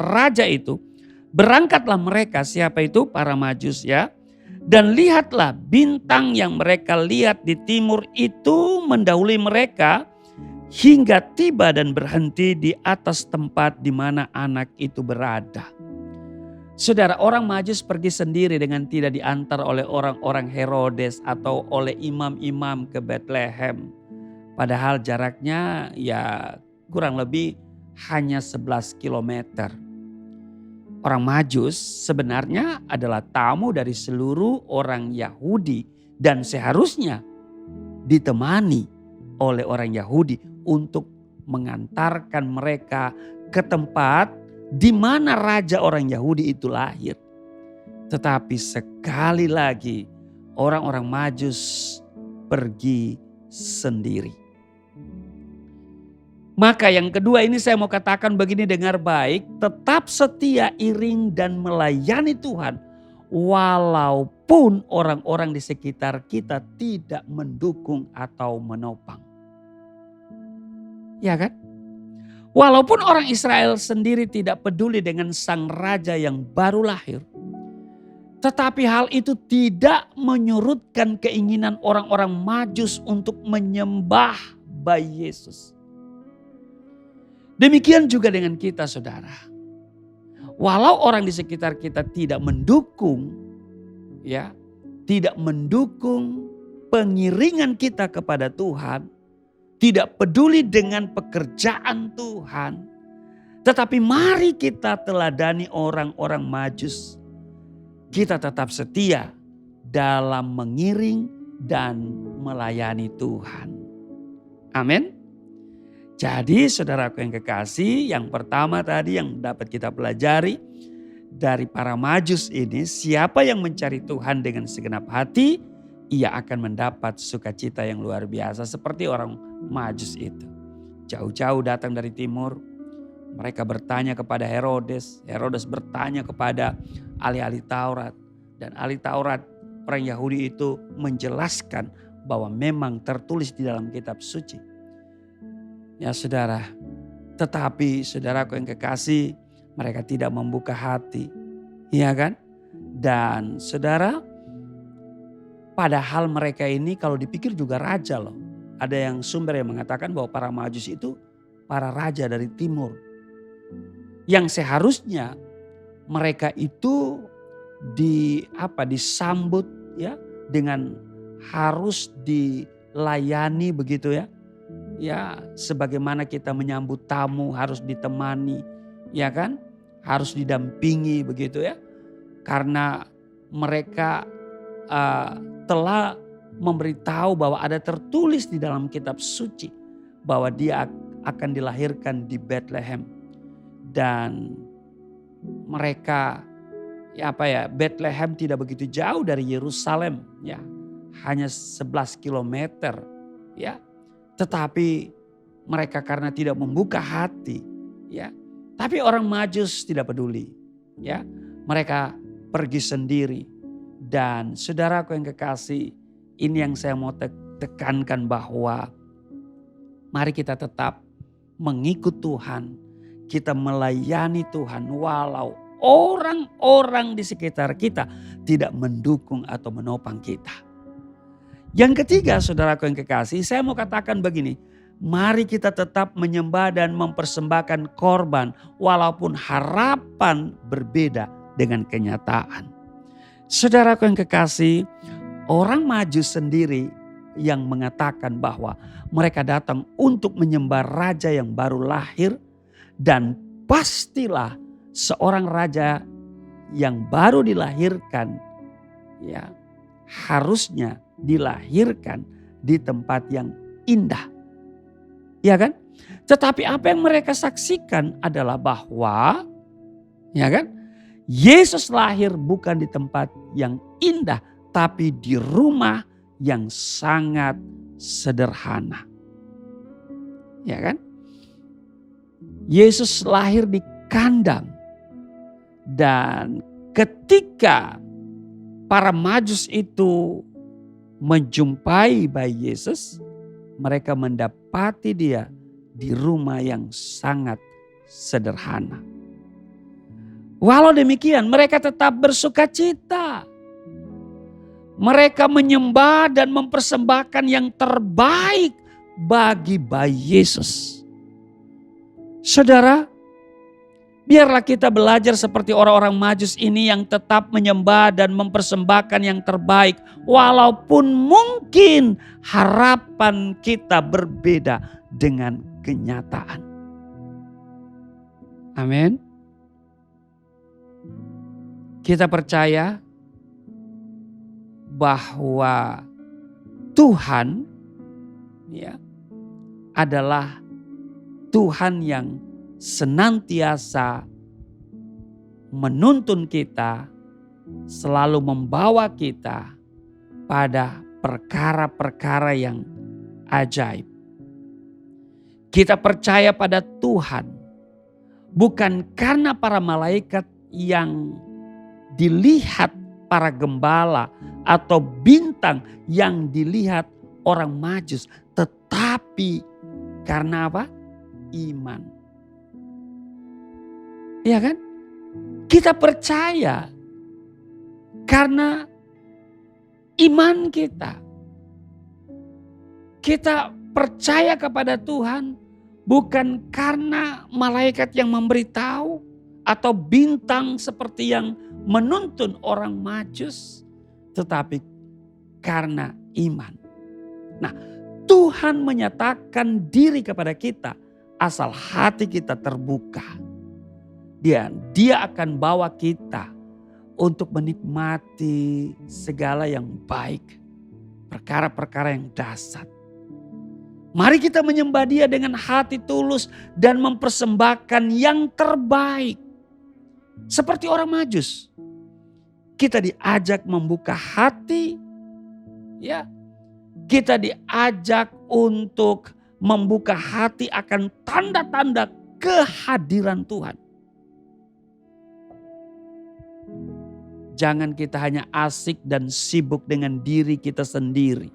raja itu, berangkatlah mereka, siapa itu? Para Majus ya. Dan lihatlah bintang yang mereka lihat di timur itu mendahului mereka hingga tiba dan berhenti di atas tempat di mana anak itu berada. Saudara, orang Majus pergi sendiri dengan tidak diantar oleh orang-orang Herodes atau oleh imam-imam ke Bethlehem. Padahal jaraknya ya kurang lebih hanya 11 kilometer. Orang Majus sebenarnya adalah tamu dari seluruh orang Yahudi dan seharusnya ditemani oleh orang Yahudi untuk mengantarkan mereka ke tempat di mana raja orang Yahudi itu lahir. Tetapi sekali lagi orang-orang Majus pergi sendiri. Maka yang kedua ini saya mau katakan begini, dengar baik, tetap setia, iring dan melayani Tuhan walaupun orang-orang di sekitar kita tidak mendukung atau menopang. Ya kan? Walaupun orang Israel sendiri tidak peduli dengan sang raja yang baru lahir, tetapi hal itu tidak menyurutkan keinginan orang-orang Majus untuk menyembah bayi Yesus. Demikian juga dengan kita, saudara. Walau orang di sekitar kita tidak mendukung, ya, tidak mendukung pengiringan kita kepada Tuhan, tidak peduli dengan pekerjaan Tuhan, tetapi mari kita teladani orang-orang Majus. Kita tetap setia dalam mengiring dan melayani Tuhan. Amin. Jadi saudaraku yang kekasih, yang pertama tadi yang dapat kita pelajari dari para Majus ini, siapa yang mencari Tuhan dengan segenap hati, ia akan mendapat sukacita yang luar biasa seperti orang Majus itu. Jauh-jauh datang dari timur, mereka bertanya kepada Herodes, Herodes bertanya kepada ahli-ahli Taurat, dan ahli Taurat orang Yahudi itu menjelaskan bahwa memang tertulis di dalam kitab suci. Ya saudara, tetapi saudaraku yang kekasih, mereka tidak membuka hati, ya kan? Dan saudara, padahal mereka ini kalau dipikir juga raja loh. Ada yang sumber yang mengatakan bahwa para Majus itu para raja dari timur. Yang seharusnya mereka itu disambut ya dengan harus dilayani begitu ya. Ya, sebagaimana kita menyambut tamu harus ditemani, ya kan? Harus didampingi begitu ya. Karena mereka telah memberitahu bahwa ada tertulis di dalam kitab suci bahwa dia akan dilahirkan di Bethlehem. Dan mereka Bethlehem tidak begitu jauh dari Yerusalem ya. Hanya 11 kilometer ya. Tetapi mereka karena tidak membuka hati ya. Tapi orang Majus tidak peduli ya. Mereka pergi sendiri. Dan saudaraku yang kekasih, ini yang saya mau tekankan bahwa mari kita tetap mengikut Tuhan. Kita melayani Tuhan walau orang-orang di sekitar kita tidak mendukung atau menopang kita. Yang ketiga saudaraku yang kekasih, saya mau katakan begini. Mari kita tetap menyembah dan mempersembahkan korban walaupun harapan berbeda dengan kenyataan. Saudaraku yang kekasih, orang Majus sendiri yang mengatakan bahwa mereka datang untuk menyembah raja yang baru lahir, dan pastilah seorang raja yang baru dilahirkan ya harusnya dilahirkan di tempat yang indah. Ya kan? Tetapi apa yang mereka saksikan adalah bahwa ya kan? Yesus lahir bukan di tempat yang indah tapi di rumah yang sangat sederhana. Ya kan? Yesus lahir di kandang. Dan ketika para Majus itu menjumpai bayi Yesus, mereka mendapati dia di rumah yang sangat sederhana. Walau demikian mereka tetap bersukacita. Mereka menyembah dan mempersembahkan yang terbaik bagi bayi Yesus. Saudara, biarlah kita belajar seperti orang-orang Majus ini yang tetap menyembah dan mempersembahkan yang terbaik. Walaupun mungkin harapan kita berbeda dengan kenyataan. Amin. Kita percaya bahwa Tuhan ya adalah Tuhan yang senantiasa menuntun kita, selalu membawa kita pada perkara-perkara yang ajaib. Kita percaya pada Tuhan bukan karena para malaikat yang dilihat para gembala atau bintang yang dilihat orang Majus, tetapi karena apa? Iman. Iya kan? Kita percaya karena iman kita. Kita percaya kepada Tuhan bukan karena malaikat yang memberitahu atau bintang seperti yang menuntun orang Majus, tetapi karena iman. Nah, Tuhan menyatakan diri kepada kita asal hati kita terbuka. Dia akan bawa kita untuk menikmati segala yang baik, perkara-perkara yang dasar. Mari kita menyembah Dia dengan hati tulus dan mempersembahkan yang terbaik. Seperti orang Majus. Kita diajak membuka hati, ya. Kita diajak untuk membuka hati akan tanda-tanda kehadiran Tuhan. Jangan kita hanya asik dan sibuk dengan diri kita sendiri.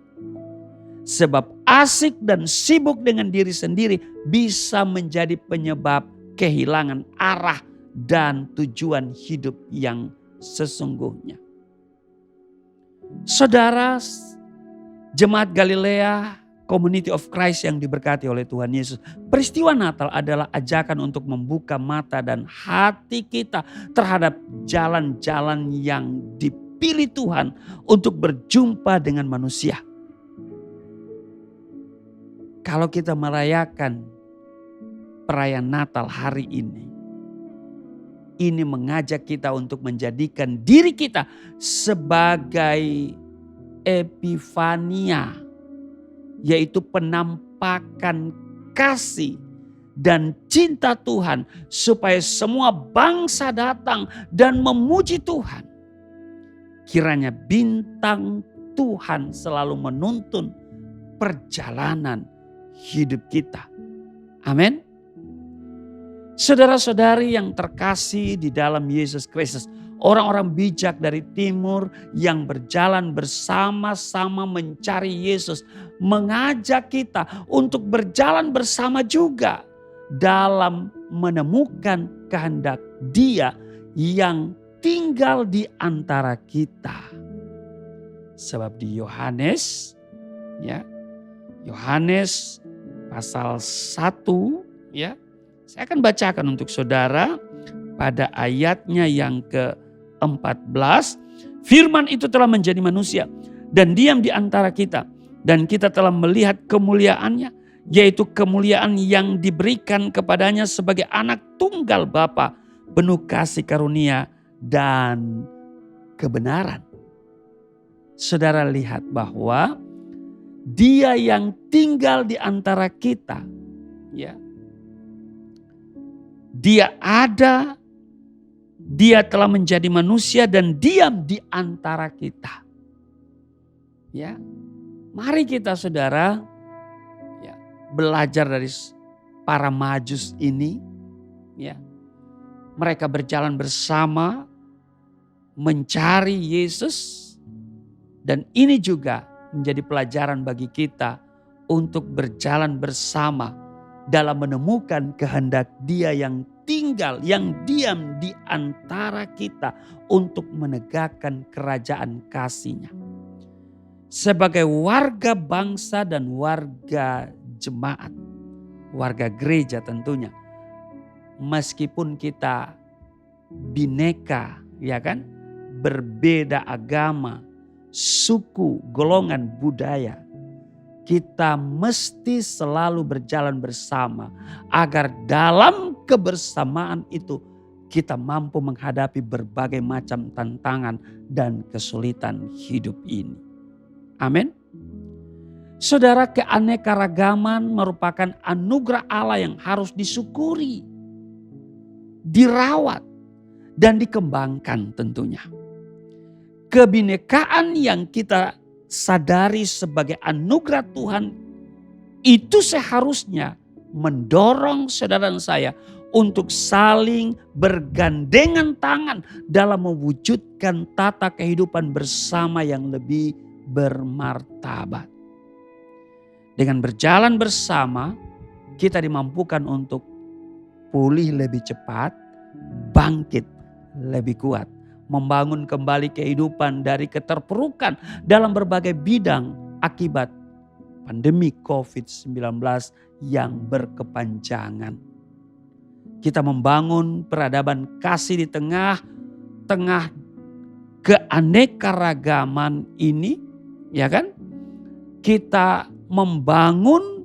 Sebab asik dan sibuk dengan diri sendiri bisa menjadi penyebab kehilangan arah dan tujuan hidup yang sesungguhnya. Saudara, Jemaat Galilea Community of Christ yang diberkati oleh Tuhan Yesus. Peristiwa Natal adalah ajakan untuk membuka mata dan hati kita terhadap jalan-jalan yang dipilih Tuhan untuk berjumpa dengan manusia. Kalau kita merayakan perayaan Natal hari ini mengajak kita untuk menjadikan diri kita sebagai epifania, yaitu penampakan kasih dan cinta Tuhan supaya semua bangsa datang dan memuji Tuhan. Kiranya bintang Tuhan selalu menuntun perjalanan hidup kita. Amin. Saudara-saudari yang terkasih di dalam Yesus Kristus, orang-orang bijak dari timur yang berjalan bersama-sama mencari Yesus, mengajak kita untuk berjalan bersama juga dalam menemukan kehendak Dia yang tinggal di antara kita. Sebab di Yohanes, Yohanes pasal 1, saya akan bacakan untuk saudara pada ayatnya yang ke-14. Firman itu telah menjadi manusia dan diam di antara kita. Dan kita telah melihat kemuliaannya, yaitu kemuliaan yang diberikan kepadanya sebagai anak tunggal Bapa, penuh kasih karunia dan kebenaran. Saudara lihat bahwa Dia yang tinggal di antara kita, Dia ada, Dia telah menjadi manusia dan diam di antara kita. Mari kita saudara belajar dari para Majus ini. Mereka berjalan bersama mencari Yesus. Dan ini juga menjadi pelajaran bagi kita untuk berjalan bersama dalam menemukan kehendak Dia yang tinggal, yang diam di antara kita untuk menegakkan kerajaan kasih-Nya. Sebagai warga bangsa dan warga jemaat, warga gereja tentunya. Meskipun kita bineka, berbeda agama, suku, golongan, budaya, kita mesti selalu berjalan bersama agar dalam kebersamaan itu kita mampu menghadapi berbagai macam tantangan dan kesulitan hidup ini. Amin. Saudara, keanekaragaman merupakan anugerah Allah yang harus disyukuri, dirawat, dan dikembangkan tentunya. Kebinekaan yang kita sadari sebagai anugerah Tuhan itu seharusnya mendorong saudara dan saya untuk saling bergandengan tangan dalam mewujudkan tata kehidupan bersama yang lebih bermartabat. Dengan berjalan bersama, kita dimampukan untuk pulih lebih cepat, bangkit lebih kuat, membangun kembali kehidupan dari keterpurukan dalam berbagai bidang akibat pandemi COVID-19 yang berkepanjangan. Kita membangun peradaban kasih di tengah keanekaragaman ini, ya kan? Kita membangun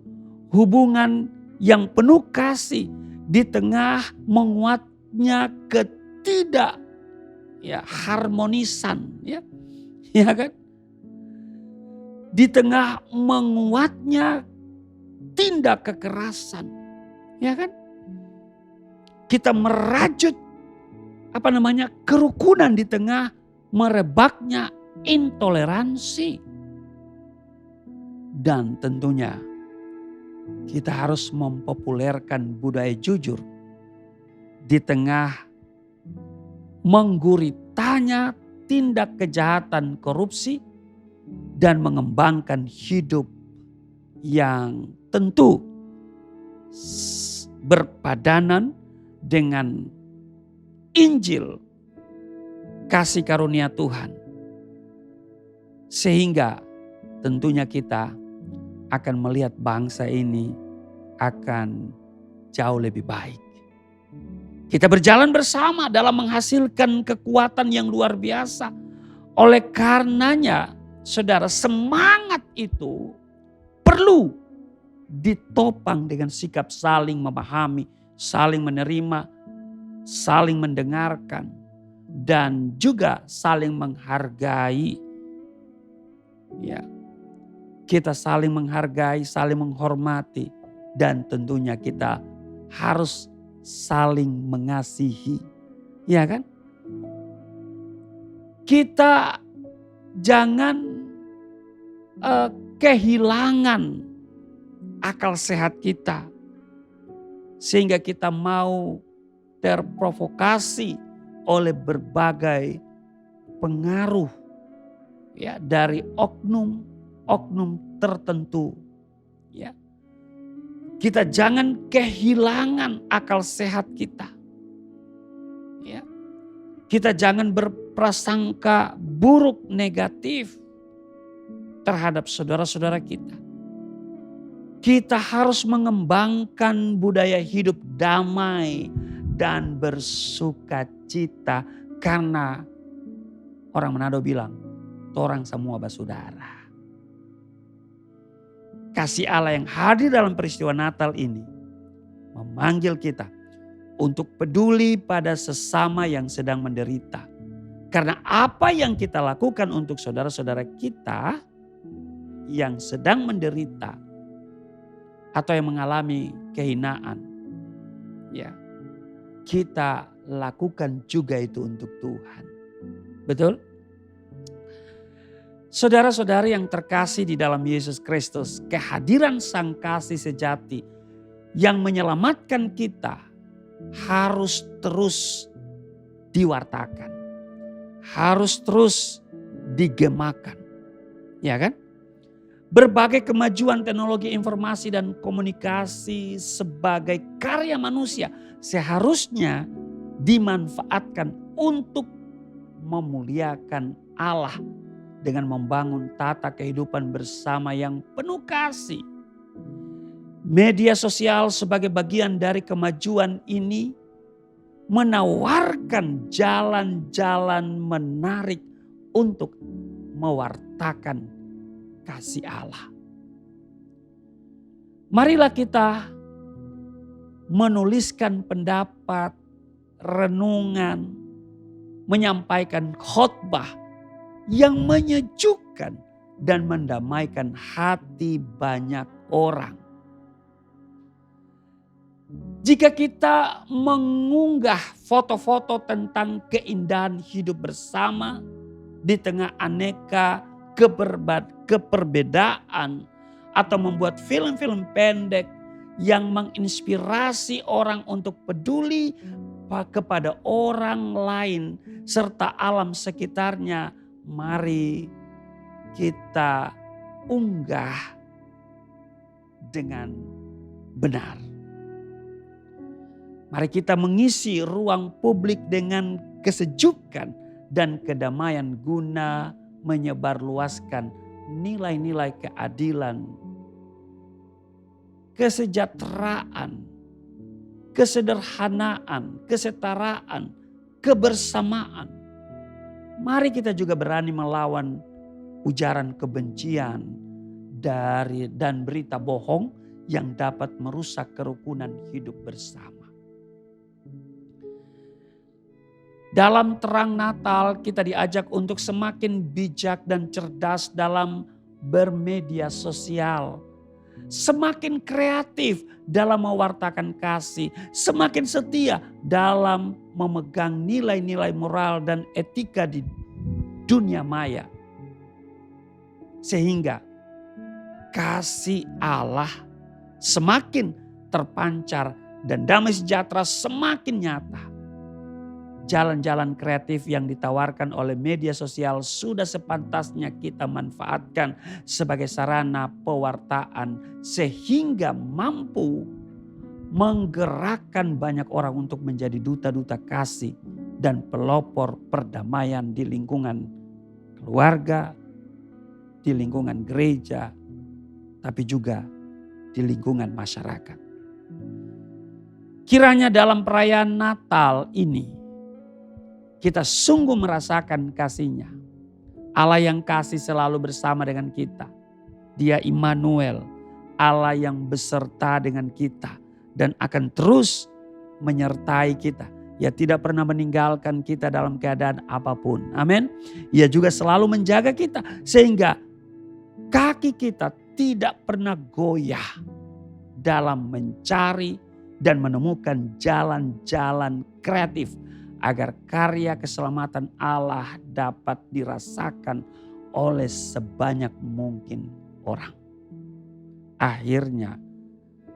hubungan yang penuh kasih di tengah menguatnya harmonisan, ya kan? Di tengah menguatnya tindak kekerasan, ya kan? Kita merajut kerukunan di tengah merebaknya intoleransi. Dan tentunya kita harus mempopulerkan budaya jujur di tengah mengguritanya tindak kejahatan korupsi dan mengembangkan hidup yang tentu berpadanan dengan Injil kasih karunia Tuhan. Sehingga tentunya kita akan melihat bangsa ini akan jauh lebih baik. Kita berjalan bersama dalam menghasilkan kekuatan yang luar biasa. Oleh karenanya, saudara, semangat itu perlu ditopang dengan sikap saling memahami, saling menerima, saling mendengarkan, dan juga saling menghargai. Ya, kita saling menghargai, saling menghormati, dan tentunya kita harus saling mengasihi. Ya kan? Kita jangan kehilangan akal sehat kita. Sehingga kita mau terprovokasi oleh berbagai pengaruh dari oknum tertentu. Ya. Kita jangan kehilangan akal sehat kita. Ya. Kita jangan berprasangka buruk negatif terhadap saudara-saudara kita. Kita harus mengembangkan budaya hidup damai dan bersukacita karena orang Manado bilang, torang semua bersaudara. Kasih Allah yang hadir dalam peristiwa Natal ini memanggil kita untuk peduli pada sesama yang sedang menderita. Karena apa yang kita lakukan untuk saudara-saudara kita yang sedang menderita atau yang mengalami kehinaan, ya, kita lakukan juga itu untuk Tuhan. Betul? Saudara-saudari yang terkasih di dalam Yesus Kristus, kehadiran Sang Kasih sejati yang menyelamatkan kita harus terus diwartakan, harus terus digemakan, ya kan? Berbagai kemajuan teknologi informasi dan komunikasi sebagai karya manusia seharusnya dimanfaatkan untuk memuliakan Allah dengan membangun tata kehidupan bersama yang penuh kasih. Media sosial sebagai bagian dari kemajuan ini menawarkan jalan-jalan menarik untuk mewartakan kasih Allah. Marilah kita menuliskan pendapat, renungan, menyampaikan khotbah yang menyejukkan dan mendamaikan hati banyak orang. Jika kita mengunggah foto-foto tentang keindahan hidup bersama di tengah aneka keperbedaan atau membuat film-film pendek yang menginspirasi orang untuk peduli kepada orang lain serta alam sekitarnya. Mari kita unggah dengan benar. Mari kita mengisi ruang publik dengan kesejukan dan kedamaian guna menyebarluaskan nilai-nilai keadilan, kesejahteraan, kesederhanaan, kesetaraan, kebersamaan. Mari kita juga berani melawan ujaran kebencian dan berita bohong yang dapat merusak kerukunan hidup bersama. Dalam terang Natal kita diajak untuk semakin bijak dan cerdas dalam bermedia sosial. Semakin kreatif dalam mewartakan kasih. Semakin setia dalam memegang nilai-nilai moral dan etika di dunia maya. Sehingga kasih Allah semakin terpancar dan damai sejahtera semakin nyata. Jalan-jalan kreatif yang ditawarkan oleh media sosial sudah sepantasnya kita manfaatkan sebagai sarana pewartaan sehingga mampu menggerakkan banyak orang untuk menjadi duta-duta kasih dan pelopor perdamaian di lingkungan keluarga, di lingkungan gereja, tapi juga di lingkungan masyarakat. Kiranya dalam perayaan Natal ini kita sungguh merasakan kasih-Nya. Allah yang kasih selalu bersama dengan kita. Dia Immanuel, Allah yang beserta dengan kita dan akan terus menyertai kita. Ia tidak pernah meninggalkan kita dalam keadaan apapun. Amin. Ia juga selalu menjaga kita sehingga kaki kita tidak pernah goyah dalam mencari dan menemukan jalan-jalan kreatif agar karya keselamatan Allah dapat dirasakan oleh sebanyak mungkin orang. Akhirnya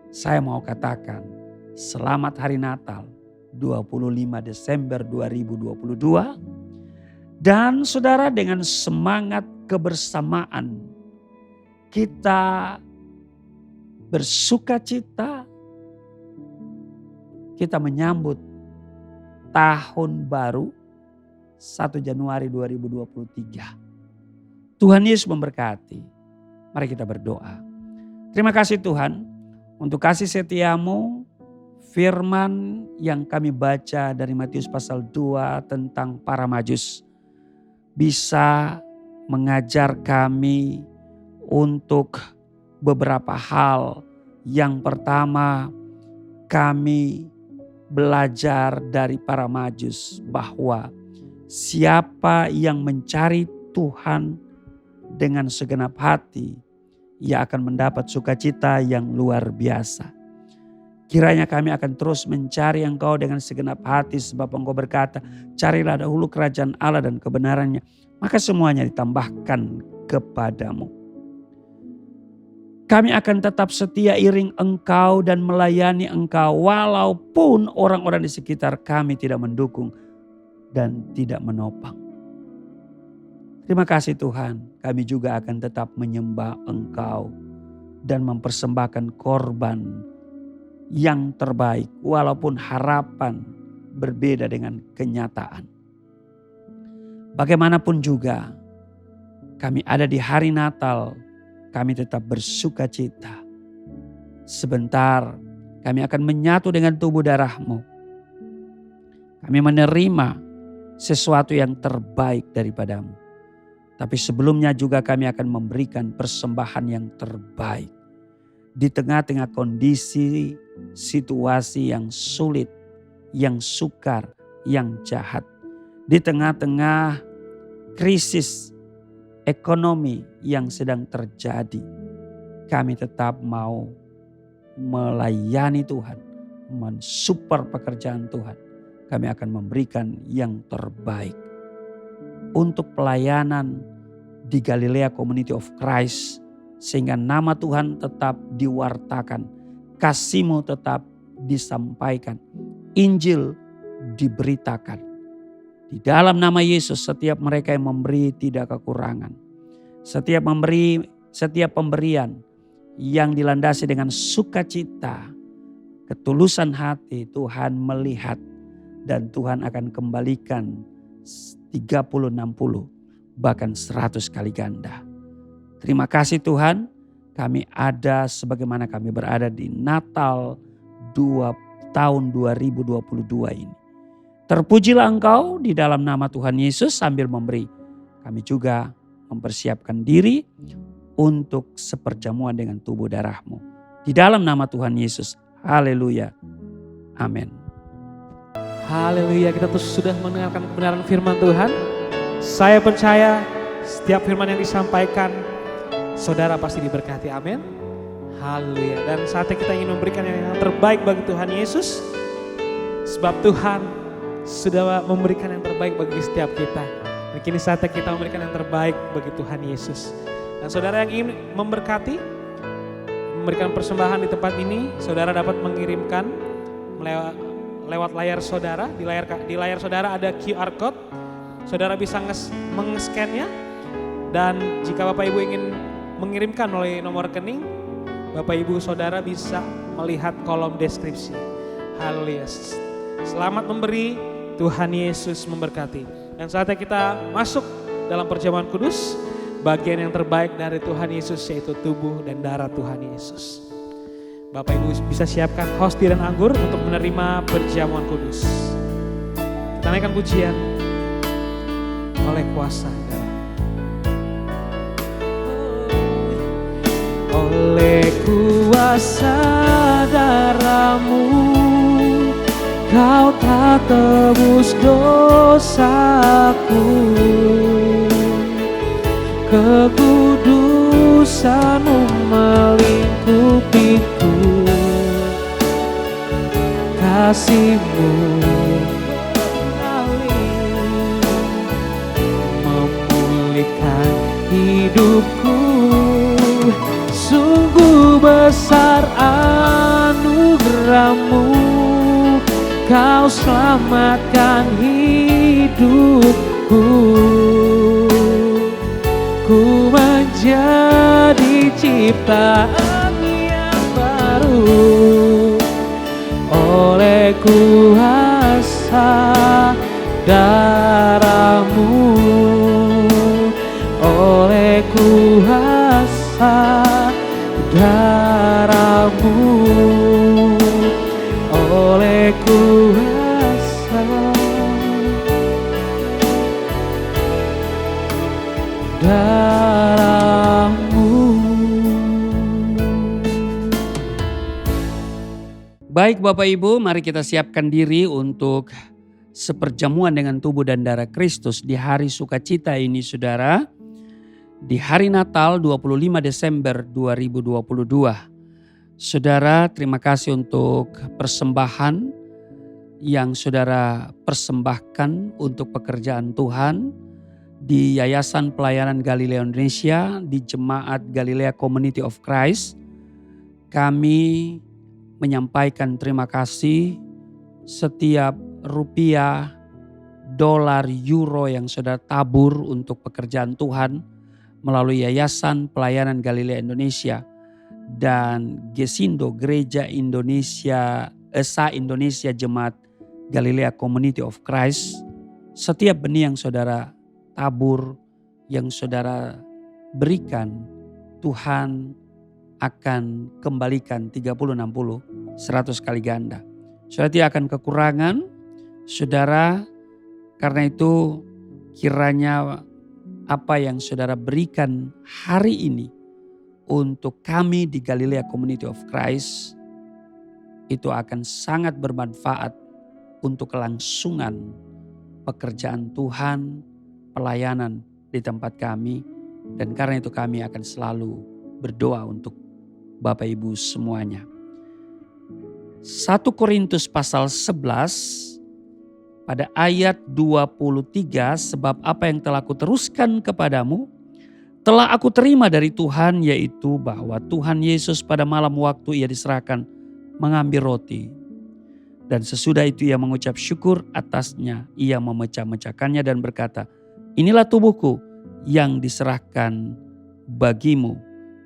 saya mau katakan selamat hari Natal 25 Desember 2022. Dan saudara, dengan semangat kebersamaan kita bersukacita, kita menyambut tahun baru 1 Januari 2023. Tuhan Yesus memberkati. Mari kita berdoa. Terima kasih Tuhan untuk kasih setia-Mu, firman yang kami baca dari Matius pasal 2 tentang para Majus bisa mengajar kami untuk beberapa hal. Yang pertama, kami belajar dari para Majus bahwa siapa yang mencari Tuhan dengan segenap hati, ia akan mendapat sukacita yang luar biasa. Kiranya kami akan terus mencari Engkau dengan segenap hati sebab Engkau berkata, carilah dahulu kerajaan Allah dan kebenarannya, maka semuanya ditambahkan kepadamu. Kami akan tetap setia iring Engkau dan melayani Engkau walaupun orang-orang di sekitar kami tidak mendukung dan tidak menopang. Terima kasih Tuhan, kami juga akan tetap menyembah Engkau dan mempersembahkan korban yang terbaik walaupun harapan berbeda dengan kenyataan. Bagaimanapun juga kami ada di hari Natal, kami tetap bersuka cita. Sebentar kami akan menyatu dengan tubuh darah-Mu. Kami menerima sesuatu yang terbaik daripada-Mu. Tapi sebelumnya juga kami akan memberikan persembahan yang terbaik. Di tengah-tengah kondisi, situasi yang sulit, yang sukar, yang jahat. Di tengah-tengah krisis ekonomi yang sedang terjadi, kami tetap mau melayani Tuhan, mensupport pekerjaan Tuhan. Kami akan memberikan yang terbaik untuk pelayanan di Galilea Community of Christ, sehingga nama Tuhan tetap diwartakan, kasih-Mu tetap disampaikan, Injil diberitakan. Di dalam nama Yesus, setiap mereka yang memberi tidak kekurangan. Setiap pemberian yang dilandasi dengan sukacita, ketulusan hati, Tuhan melihat dan Tuhan akan kembalikan 30, 60, bahkan 100 kali ganda. Terima kasih Tuhan, kami ada sebagaimana kami berada di Natal tahun 2022 ini. Terpujilah Engkau di dalam nama Tuhan Yesus. Sambil memberi, kami juga mempersiapkan diri untuk seperjamuan dengan tubuh darah-Mu. Di dalam nama Tuhan Yesus. Haleluya. Amin. Haleluya, kita terus sudah mendengarkan kebenaran firman Tuhan. Saya percaya setiap firman yang disampaikan, saudara pasti diberkati. Amin. Haleluya. Dan saatnya kita ingin memberikan yang terbaik bagi Tuhan Yesus. Sebab Tuhan sudah memberikan yang terbaik bagi setiap kita. Dan kini saatnya kita memberikan yang terbaik bagi Tuhan Yesus. Dan saudara yang ingin memberkati, memberikan persembahan di tempat ini, saudara dapat mengirimkan lewat layar saudara. Di layar saudara ada QR code. Saudara bisa meng-scan-nya. Dan jika Bapak Ibu ingin mengirimkan melalui nomor rekening, Bapak Ibu saudara bisa melihat kolom deskripsi. Haleluya. Selamat memberi, Tuhan Yesus memberkati. Dan saatnya kita masuk dalam perjamuan kudus, bagian yang terbaik dari Tuhan Yesus yaitu tubuh dan darah Tuhan Yesus. Bapak Ibu bisa siapkan hosti dan anggur untuk menerima perjamuan kudus. Kita naikkan pujian oleh kuasa darah. Oleh kuasa darah-Mu, Kau tak tebus dosaku. Kekudusan-Mu melingkupiku. Kasih-Mu memulihkan hidupku. Sungguh besar anugerah-Mu, Kau selamatkan hidupku. Ku menjadi ciptaan yang baru oleh kuasa darah-Mu, oleh kuasa darah-Mu, oleh kuasa darah-Mu. Baik Bapak Ibu, mari kita siapkan diri untuk seperjamuan dengan tubuh dan darah Kristus di hari sukacita ini saudara. Di hari Natal 25 Desember 2022. Saudara, terima kasih untuk persembahan yang saudara persembahkan untuk pekerjaan Tuhan di Yayasan Pelayanan Galilea Indonesia, di Jemaat Galilea Community of Christ. Kami menyampaikan terima kasih setiap rupiah, dolar, euro yang saudara tabur untuk pekerjaan Tuhan melalui Yayasan Pelayanan Galilea Indonesia dan Gesindo Gereja Indonesia, ESA Indonesia Jemaat Galilea Community of Christ. Setiap benih yang saudara tabur, yang saudara berikan, Tuhan akan kembalikan 30, 60, 100 kali ganda. Saudara tidak akan kekurangan, saudara, karena itu kiranya apa yang saudara berikan hari ini untuk kami di Galilea Community of Christ itu akan sangat bermanfaat untuk kelangsungan pekerjaan Tuhan, pelayanan di tempat kami. Dan karena itu kami akan selalu berdoa untuk Bapak Ibu semuanya. 1 Korintus pasal 11 pada ayat 23, sebab apa yang telah kuteruskan kepadamu telah aku terima dari Tuhan, yaitu bahwa Tuhan Yesus pada malam waktu ia diserahkan mengambil roti. Dan sesudah itu ia mengucap syukur atasnya. Ia memecah-mecahkannya dan berkata, inilah tubuhku yang diserahkan bagimu.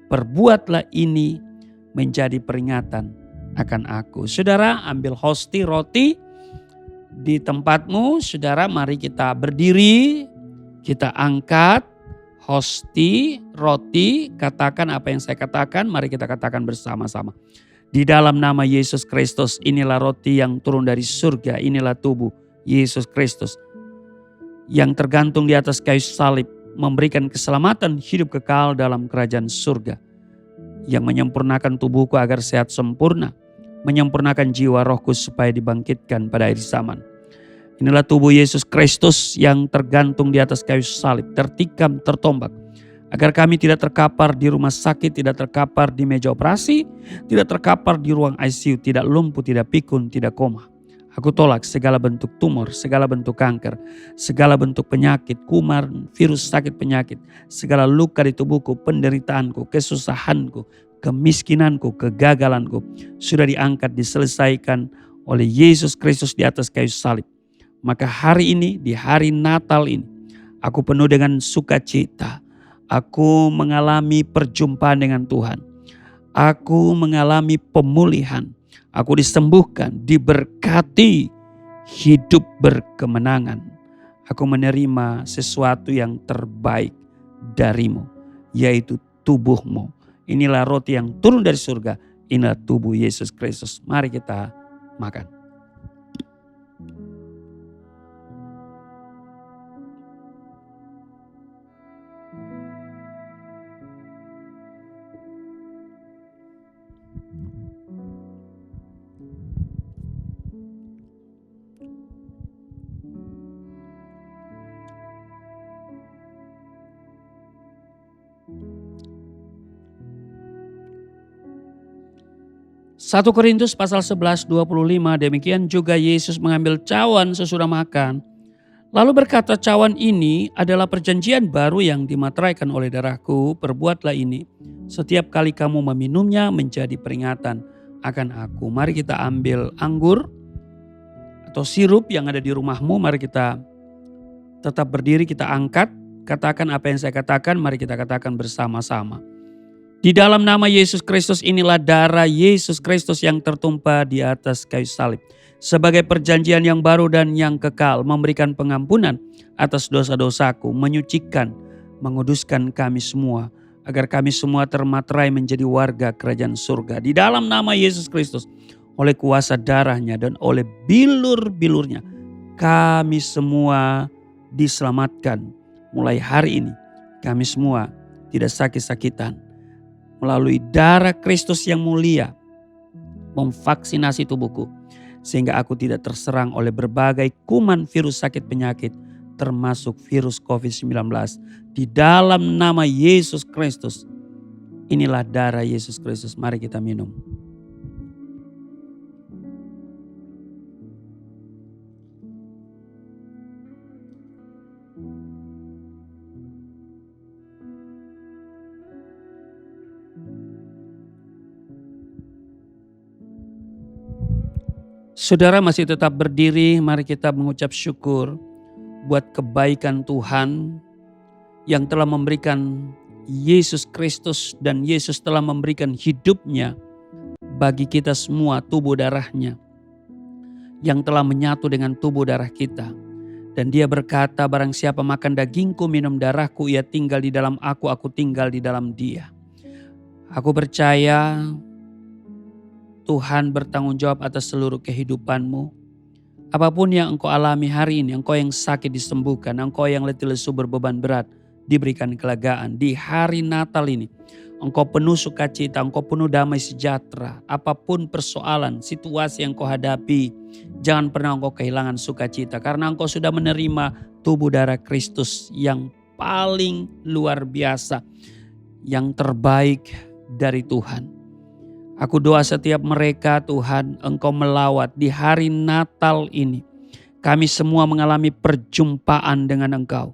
Perbuatlah ini menjadi peringatan akan aku. Saudara, ambil hosti roti di tempatmu. Saudara, mari kita berdiri. Kita angkat hosti roti. Katakan apa yang saya katakan. Mari kita katakan bersama-sama. Di dalam nama Yesus Kristus, inilah roti yang turun dari surga. Inilah tubuh Yesus Kristus yang tergantung di atas kayu salib, memberikan keselamatan hidup kekal dalam kerajaan surga. Yang menyempurnakan tubuhku agar sehat sempurna, menyempurnakan jiwa rohku supaya dibangkitkan pada akhir zaman. Inilah tubuh Yesus Kristus yang tergantung di atas kayu salib, tertikam, tertombak. Agar kami tidak terkapar di rumah sakit, tidak terkapar di meja operasi, tidak terkapar di ruang ICU, tidak lumpuh, tidak pikun, tidak koma. Aku tolak segala bentuk tumor, segala bentuk kanker, segala bentuk penyakit, kumar, virus sakit penyakit, segala luka di tubuhku, penderitaanku, kesusahanku, kemiskinanku, kegagalanku, sudah diangkat, diselesaikan oleh Yesus Kristus di atas kayu salib. Maka hari ini, di hari Natal ini, aku penuh dengan sukacita. Aku mengalami perjumpaan dengan Tuhan. Aku mengalami pemulihan. Aku disembuhkan, diberkati, hidup berkemenangan. Aku menerima sesuatu yang terbaik darimu, yaitu tubuhmu. Inilah roti yang turun dari surga. Inilah tubuh Yesus Kristus. Mari kita makan. Satu Korintus pasal 11, 25, demikian juga Yesus mengambil cawan sesudah makan. Lalu berkata, cawan ini adalah perjanjian baru yang dimateraikan oleh darahku. Perbuatlah ini setiap kali kamu meminumnya menjadi peringatan akan aku. Mari kita ambil anggur atau sirup yang ada di rumahmu. Mari kita tetap berdiri, kita angkat. Katakan apa yang saya katakan, mari kita katakan bersama-sama. Di dalam nama Yesus Kristus, inilah darah Yesus Kristus yang tertumpah di atas kayu salib. Sebagai perjanjian yang baru dan yang kekal, memberikan pengampunan atas dosa-dosaku, menyucikan, menguduskan kami semua, agar kami semua termaterai menjadi warga kerajaan surga. Di dalam nama Yesus Kristus, oleh kuasa darahnya dan oleh bilur-bilurnya, kami semua diselamatkan. Mulai hari ini, kami semua tidak sakit-sakitan. Melalui darah Kristus yang mulia, memvaksinasi tubuhku, sehingga aku tidak terserang oleh berbagai kuman virus sakit penyakit, termasuk virus COVID-19. Di dalam nama Yesus Kristus, inilah darah Yesus Kristus. Mari kita minum. Saudara masih tetap berdiri, mari kita mengucap syukur buat kebaikan Tuhan yang telah memberikan Yesus Kristus, dan Yesus telah memberikan hidupnya bagi kita semua, tubuh darahnya yang telah menyatu dengan tubuh darah kita. Dan dia berkata, barang siapa makan dagingku, minum darahku, ia tinggal di dalam aku tinggal di dalam dia. Aku percaya Tuhan bertanggung jawab atas seluruh kehidupanmu. Apapun yang engkau alami hari ini, engkau yang sakit disembuhkan, engkau yang letih lesu berbeban berat diberikan kelegaan. Di hari Natal ini, engkau penuh sukacita, engkau penuh damai sejahtera. Apapun persoalan, situasi yang engkau hadapi, jangan pernah engkau kehilangan sukacita. Karena engkau sudah menerima tubuh darah Kristus yang paling luar biasa, yang terbaik dari Tuhan. Aku doa setiap mereka, Tuhan, engkau melawat di hari Natal ini. Kami semua mengalami perjumpaan dengan engkau.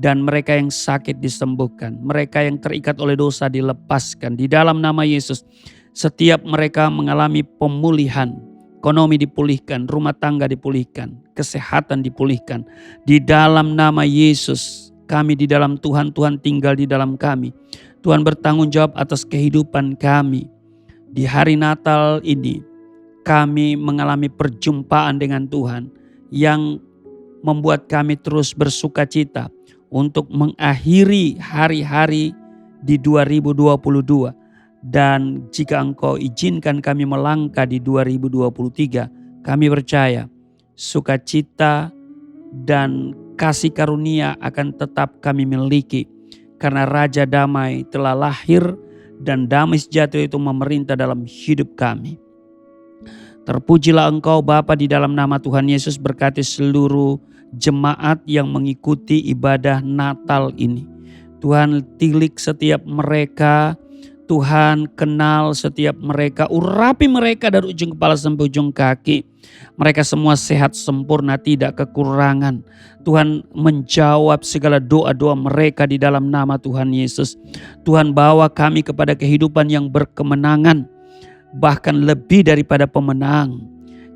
Dan mereka yang sakit disembuhkan, mereka yang terikat oleh dosa dilepaskan. Di dalam nama Yesus, setiap mereka mengalami pemulihan, ekonomi dipulihkan, rumah tangga dipulihkan, kesehatan dipulihkan. Di dalam nama Yesus, kami di dalam Tuhan, Tuhan tinggal di dalam kami. Tuhan bertanggung jawab atas kehidupan kami. Di hari Natal ini, kami mengalami perjumpaan dengan Tuhan yang membuat kami terus bersuka cita untuk mengakhiri hari-hari di 2022. Dan jika Engkau izinkan kami melangkah di 2023, kami percaya sukacita dan kasih karunia akan tetap kami miliki. Karena Raja Damai telah lahir dan damai sejahtera itu memerintah dalam hidup kami. Terpujilah Engkau Bapa di dalam nama Tuhan Yesus, berkati seluruh jemaat yang mengikuti ibadah Natal ini. Tuhan tilik setiap mereka, Tuhan kenal setiap mereka, urapi mereka dari ujung kepala sampai ujung kaki. Mereka semua sehat sempurna, tidak kekurangan. Tuhan menjawab segala doa-doa mereka di dalam nama Tuhan Yesus. Tuhan bawa kami kepada kehidupan yang berkemenangan, bahkan lebih daripada pemenang.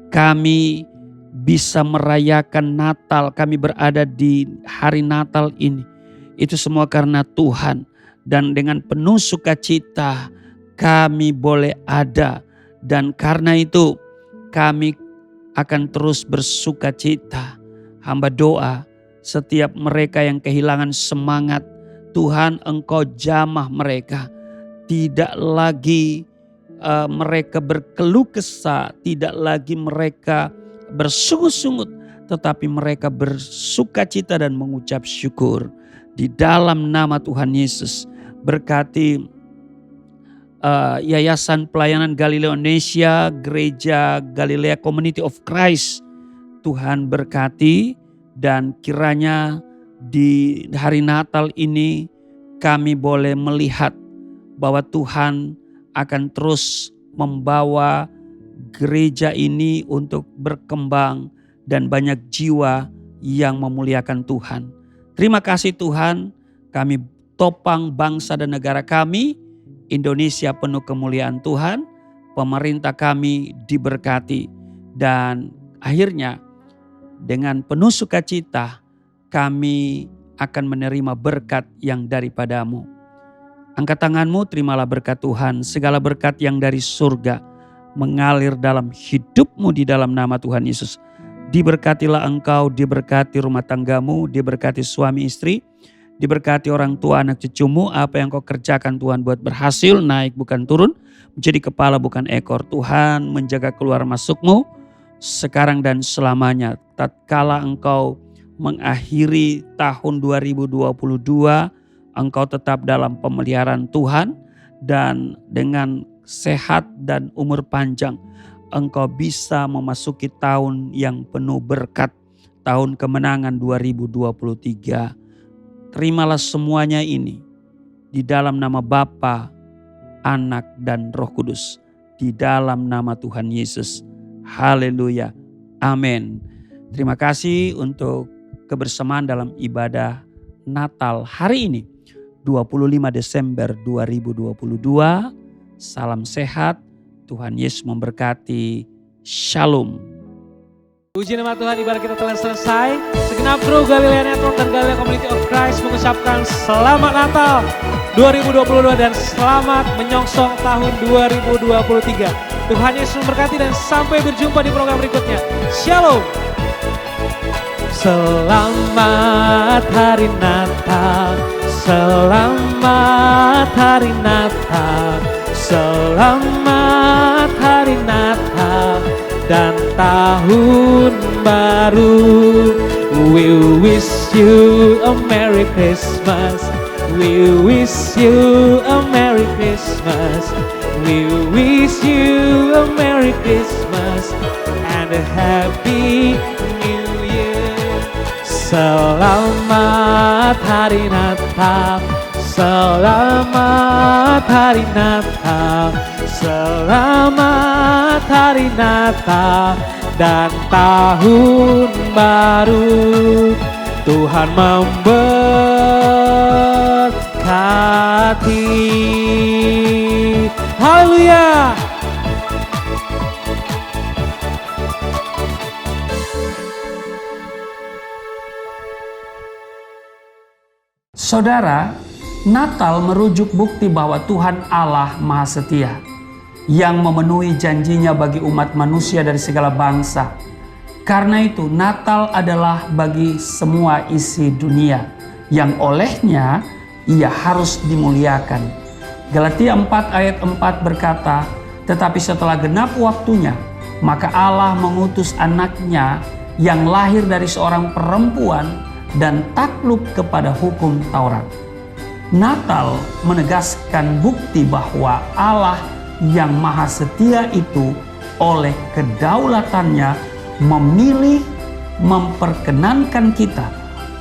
Kami bisa merayakan Natal, kami berada di hari Natal ini. Itu semua karena Tuhan. Dan dengan penuh sukacita kami boleh ada. Dan karena itu kami akan terus bersukacita. Hamba doa setiap mereka yang kehilangan semangat, Tuhan Engkau jamah mereka. Tidak lagi mereka berkeluh kesah, tidak lagi mereka bersungut-sungut, tetapi mereka bersukacita dan mengucap syukur. Di dalam nama Tuhan Yesus, berkati Yayasan Pelayanan Galilea Indonesia, Gereja Galilea Community of Christ. Tuhan berkati, dan kiranya di hari Natal ini kami boleh melihat bahwa Tuhan akan terus membawa gereja ini untuk berkembang dan banyak jiwa yang memuliakan Tuhan. Terima kasih Tuhan, kami topang bangsa dan negara kami, Indonesia penuh kemuliaan Tuhan, pemerintah kami diberkati, dan akhirnya dengan penuh sukacita kami akan menerima berkat yang daripadamu. Angkat tanganmu, terimalah berkat Tuhan, segala berkat yang dari surga mengalir dalam hidupmu di dalam nama Tuhan Yesus. Diberkatilah engkau, diberkati rumah tanggamu, diberkati suami istri, diberkati orang tua anak cucumu. Apa yang kau kerjakan Tuhan buat berhasil, naik bukan turun, menjadi kepala bukan ekor. Tuhan menjaga keluar masukmu sekarang dan selamanya. Tatkala engkau mengakhiri tahun 2022, engkau tetap dalam pemeliharaan Tuhan, dan dengan sehat dan umur panjang engkau bisa memasuki tahun yang penuh berkat, tahun kemenangan 2023. Terimalah semuanya ini di dalam nama Bapa, Anak dan Roh Kudus, di dalam nama Tuhan Yesus. Haleluya. Amin. Terima kasih untuk kebersamaan dalam ibadah Natal hari ini, 25 Desember 2022. Salam sehat, Tuhan Yesus memberkati. Shalom. Puji nama Tuhan, ibadah kita telah selesai. Segenap kru Galilea Network dan Galilea Community of Christ mengucapkan selamat Natal 2022 dan selamat menyongsong tahun 2023. Tuhan Yesus memberkati dan sampai berjumpa di program berikutnya. Shalom. Selamat hari Natal, selamat hari Natal, selamat hari Natal dan tahun baru. We wish you a Merry Christmas, we wish you a Merry Christmas, we wish you a Merry Christmas and a Happy New Year. Selamat hari Natal, selamat hari Natal, selamat hari Natal dan tahun baru. Tuhan memberkati. Haleluya. Saudara, Natal merujuk bukti bahwa Tuhan Allah Maha Setia yang memenuhi janjinya bagi umat manusia dari segala bangsa. Karena itu Natal adalah bagi semua isi dunia yang olehnya ia harus dimuliakan. Galatia 4 ayat 4 berkata, tetapi setelah genap waktunya, maka Allah mengutus anaknya yang lahir dari seorang perempuan dan takluk kepada hukum Taurat. Natal menegaskan bukti bahwa Allah yang Maha Setia itu oleh kedaulatannya memilih memperkenankan kita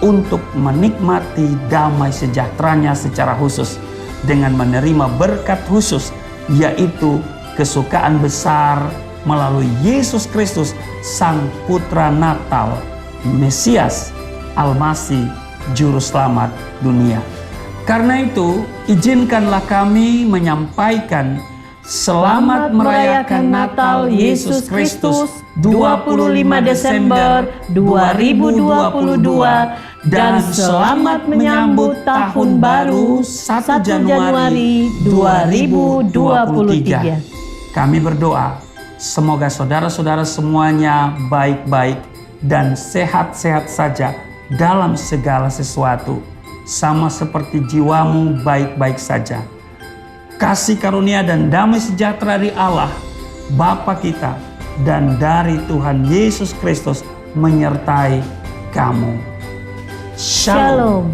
untuk menikmati damai sejahteranya secara khusus dengan menerima berkat khusus, yaitu kesukaan besar melalui Yesus Kristus, Sang Putra Natal, Mesias, Al-Masih, Juru Selamat dunia. Karena itu, izinkanlah kami menyampaikan selamat merayakan Natal Yesus Kristus 25 Desember 2022 dan selamat menyambut Tahun Baru 1 Januari 2023. Kami berdoa, semoga saudara-saudara semuanya baik-baik dan sehat-sehat saja dalam segala sesuatu, sama seperti jiwamu baik-baik saja. Kasih karunia dan damai sejahtera dari Allah, Bapa kita, dan dari Tuhan Yesus Kristus menyertai kamu. Shalom.